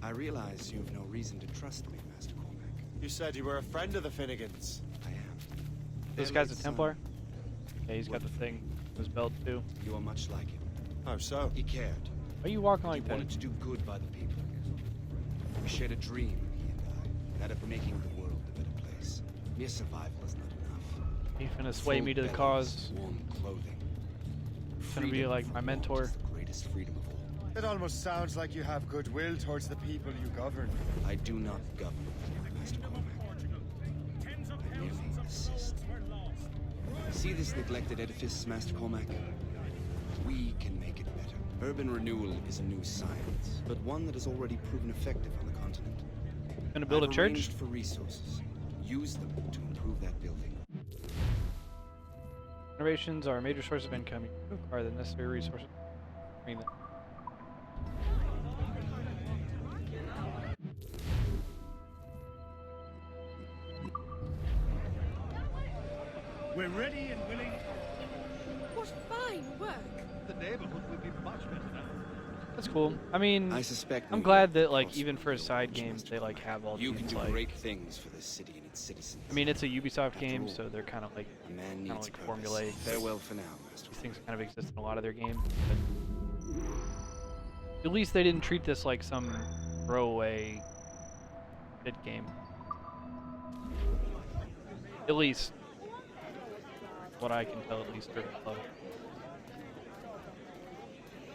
S8: I realize you have no reason to trust me, Master Cormac.
S19: You said you were a friend of the Finnegans.
S8: I am.
S3: This guy's a Templar? Yeah, he's got the thing on his belt too.
S8: You are much like him.
S19: How so?
S8: He cared.
S3: Why are you walking like
S8: he
S3: that?
S8: He wanted to do good by the people. We shared a dream, he and I, that of making the world a better place. Mere survival is not enough.
S3: He's gonna sway me to the cause.
S8: Warm clothing.
S3: He's gonna be like my mentor.
S8: The greatest freedom of all.
S10: It almost sounds like you have goodwill towards the people you govern.
S8: I do not govern, Master Cormac. I merely assist. See this neglected edifice, Master Cormac? We can make it better. Urban renewal is a new science, but one that has already proven effective on the continent.
S3: Gonna build a church?
S8: Arranged for resources. Use them to improve that building.
S3: Renovations are a major source of income. You acquire the necessary resources. Bring them.
S10: We're ready and willing.
S22: What fine work.
S10: The neighborhood will be much better now.
S3: That's cool. I mean,
S8: I suspect
S3: I'm glad that like even for side games they like have all
S8: you
S3: these
S8: can do
S3: like.
S8: great things for this city and its citizens.
S3: I mean, it's a Ubisoft
S8: After
S3: game,
S8: all,
S3: so they're kind of like
S8: purpose.
S3: formulaic.
S8: Farewell for now, Master.
S3: These things kind of exist in a lot of their games, but at least they didn't treat this like some throwaway shit game. At least, what I can tell, at least for level.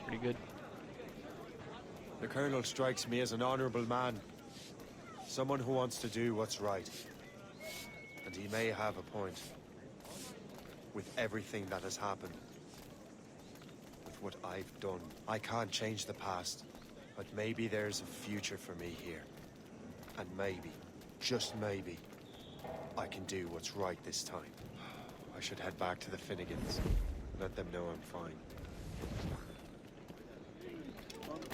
S3: Pretty good.
S10: The Colonel strikes me as an honorable man. Someone who wants to do what's right. And he may have a point. With everything that has happened. With what I've done. I can't change the past. But maybe there's a future for me here. And maybe, just maybe, I can do what's right this time. I should head back to the Finnegans. Let them know I'm fine.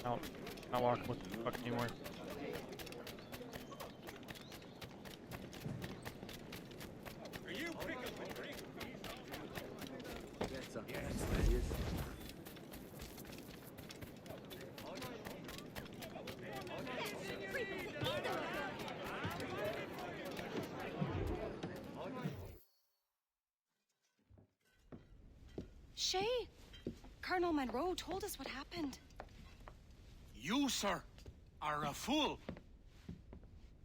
S3: No, not walking with the fuck anymore.
S6: Shay, Colonel Monroe told us what happened.
S5: You, sir, are a fool.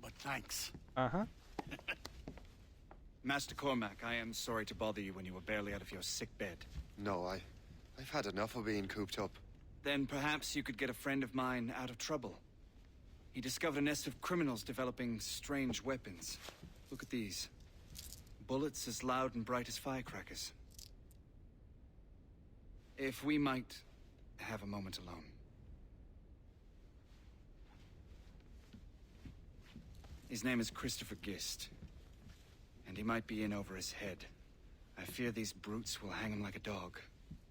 S5: But thanks.
S3: Uh-huh.
S4: Master Cormac, I am sorry to bother you when you were barely out of your sick bed.
S10: No, I've had enough of being cooped up.
S4: Then perhaps you could get a friend of mine out of trouble. He discovered a nest of criminals developing strange weapons. Look at these. Bullets as loud and bright as firecrackers. If we might have a moment alone. His name is Christopher Gist. And he might be in over his head. I fear these brutes will hang him like a dog.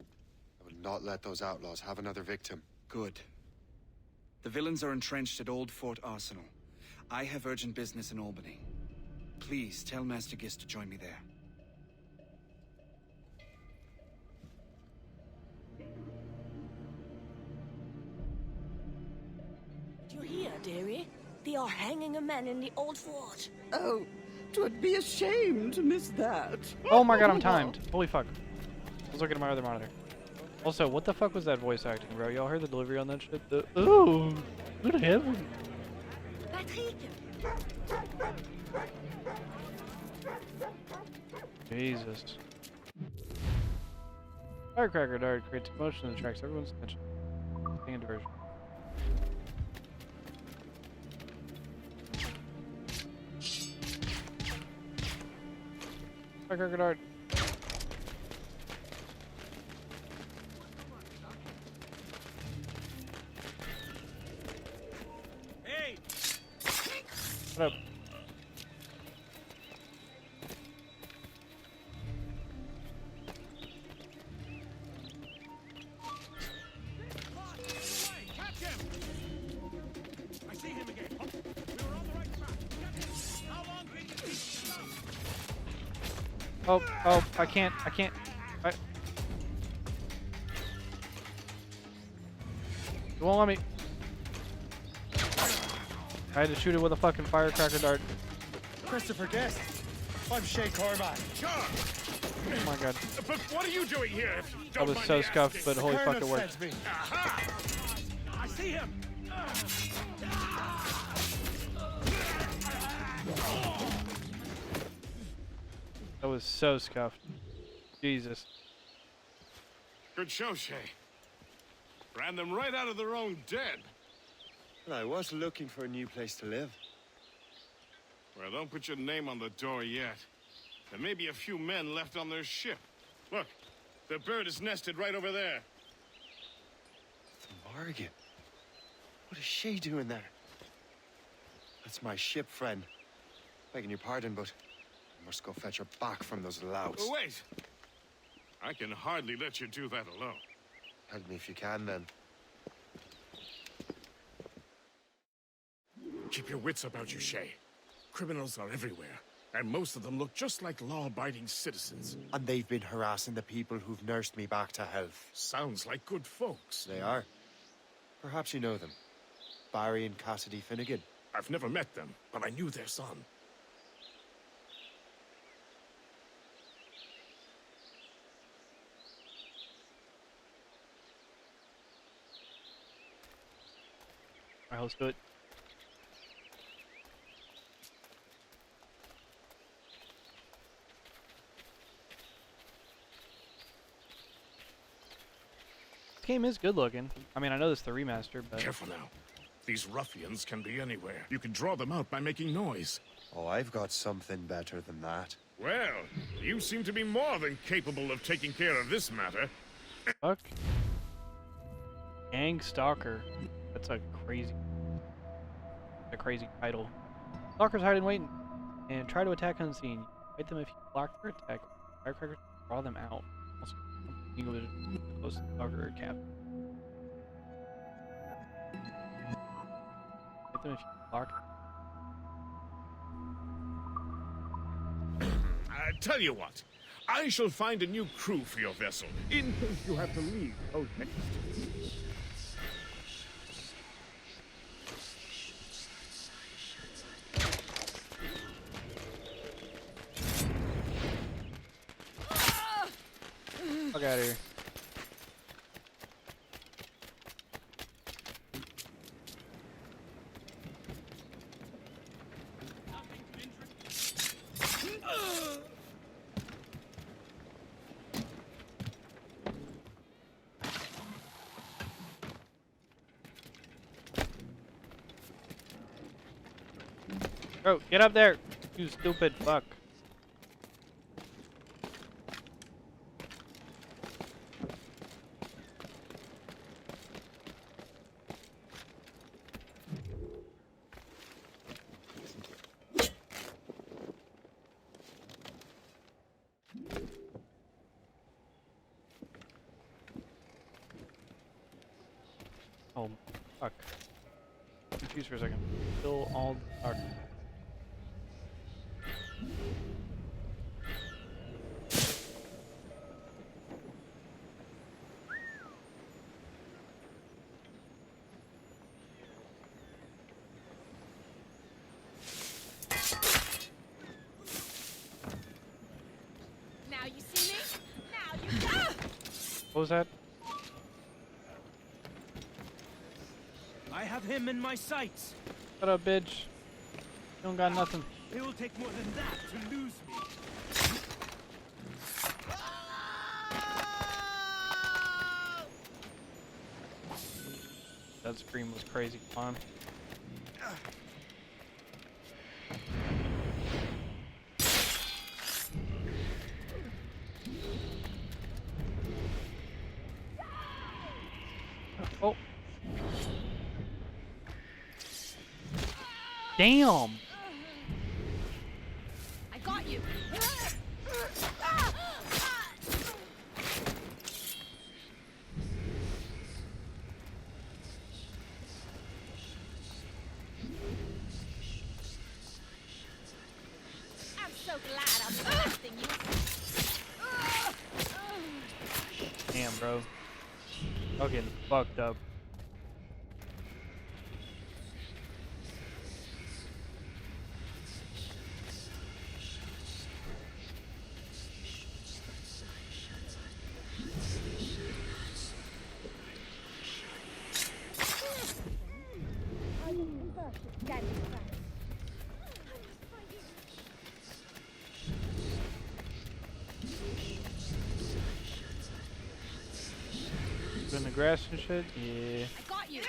S10: I will not let those outlaws have another victim.
S4: Good. The villains are entrenched at Old Fort Arsenal. I have urgent business in Albany. Please tell Master Gist to join me there.
S12: Do you hear, dearie? They are hanging a man in the old fort.
S13: Oh, 'twould be a shame to miss that.
S3: Oh my god, I'm timed. Holy fuck. I was looking at my other monitor. Also, what the fuck was that voice acting, bro? Y'all heard the delivery on that shit? Ooh, good heaven.
S12: Patrick!
S3: Jesus. Firecracker dart creates emotion and attracts everyone's attention. Being a diversion. Firecracker dart.
S5: Hey!
S3: What up?
S5: Catch him! I see him again. Oh, we were on the right track. How long can you keep this up?
S3: Oh, I can't. It won't let me. I had to shoot it with a fucking firecracker dart.
S10: Christopher Guest. I'm Shay Cormac.
S3: Oh my god.
S5: But what are you doing here? If you
S3: I
S5: don't
S3: was
S5: mind
S3: so
S5: me
S3: scuffed,
S5: asking?
S3: but holy fuck, it worked.
S5: Aha! I see him.
S3: That was so scuffed. Jesus.
S1: Good show, Shay. Ran them right out of their own den.
S10: Well, I was looking for a new place to live.
S1: Well, don't put your name on the door yet. There may be a few men left on their ship. Look, the bird is nested right over there.
S10: The Morgan. What is she doing there? That's my ship, friend. Begging your pardon, but I must go fetch her back from those louts.
S1: Oh, wait! I can hardly let you do that alone.
S10: Help me if you can, then.
S1: Keep your wits about you, Shay. Criminals are everywhere, and most of them look just like law-abiding citizens.
S10: And they've been harassing the people who've nursed me back to health.
S1: Sounds like good folks.
S10: They are. Perhaps you know them. Barry and Cassidy Finnegan.
S1: I've never met them, but I knew their son.
S3: Alright, let's do it. This game is good looking. I mean, I know this is the remaster, but...
S1: Careful now. These ruffians can be anywhere. You can draw them out by making noise.
S10: Oh, I've got something better than that.
S1: Well, you seem to be more than capable of taking care of this matter.
S3: Fuck. Gang Stalker. That's a crazy title. Stalkers hide and wait and try to attack unseen. Fight them if you block their attack. Firecrackers draw them out. Also, you go close to the stalker cap. Fight them if you block.
S1: I tell you what, I shall find a new crew for your vessel in case you have to leave. Oh, next.
S3: Fuck out of here. Bro, get up there, you stupid fuck. Oh, fuck. Confused for a second. Still all dark.
S12: Now you see me? Now you go!
S3: What was that?
S9: I have him in my sights.
S3: Shut up, bitch. You don't got nothing.
S9: It will take more than that to lose me.
S3: That scream was crazy. Come on. Oh. Damn.
S12: I got you. I'm so glad I'm blasting you.
S3: Damn, bro. I'm getting fucked up. in the grass and shit. Yeah.
S6: I got you.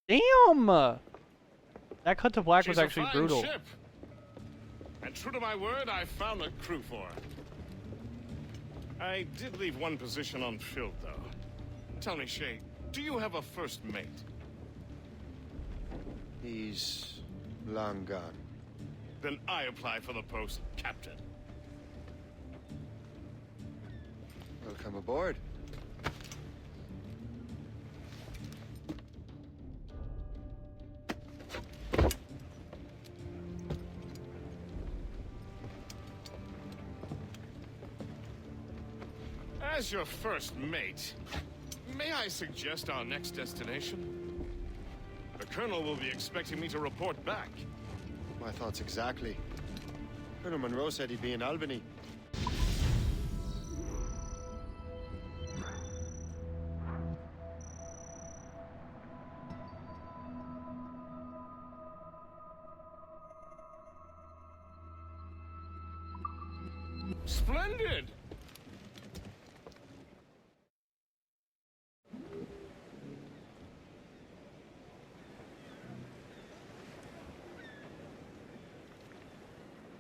S3: Damn! That cut to black was
S1: She's a
S3: actually
S1: fine
S3: brutal.
S1: ship. And true to my word, I found a crew for her. I did leave one position unfilled, though. Tell me, Shay, do you have a first mate?
S10: He's long gone.
S1: Then I apply for the post, Captain.
S10: Welcome aboard.
S1: As your first mate, may I suggest our next destination? The Colonel will be expecting me to report back.
S10: My thoughts exactly. Colonel Monroe said he'd be in Albany.
S1: Splendid!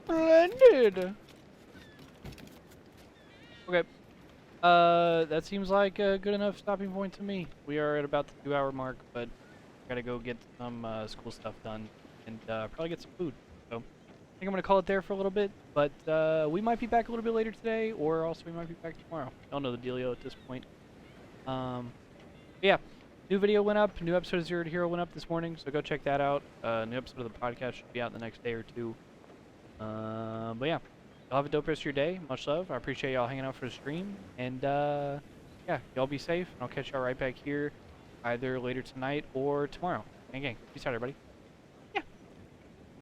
S3: Splendid! Okay. That seems like a good enough stopping point to me. We are at about the 2-hour mark, but gotta go get some school stuff done and probably get some food. So I think I'm gonna call it there for a little bit, but we might be back a little bit later today, or also we might be back tomorrow. I don't know the dealio at this point. Yeah, new video went up, new episode of Zero to Hero went up this morning, so go check that out. New episode of the podcast should be out the next day or two. But yeah, y'all have a dope rest of your day. Much love. I appreciate y'all hanging out for the stream, and yeah, y'all be safe. And I'll catch y'all right back here either later tonight or tomorrow. Gang, gang. Peace out, everybody.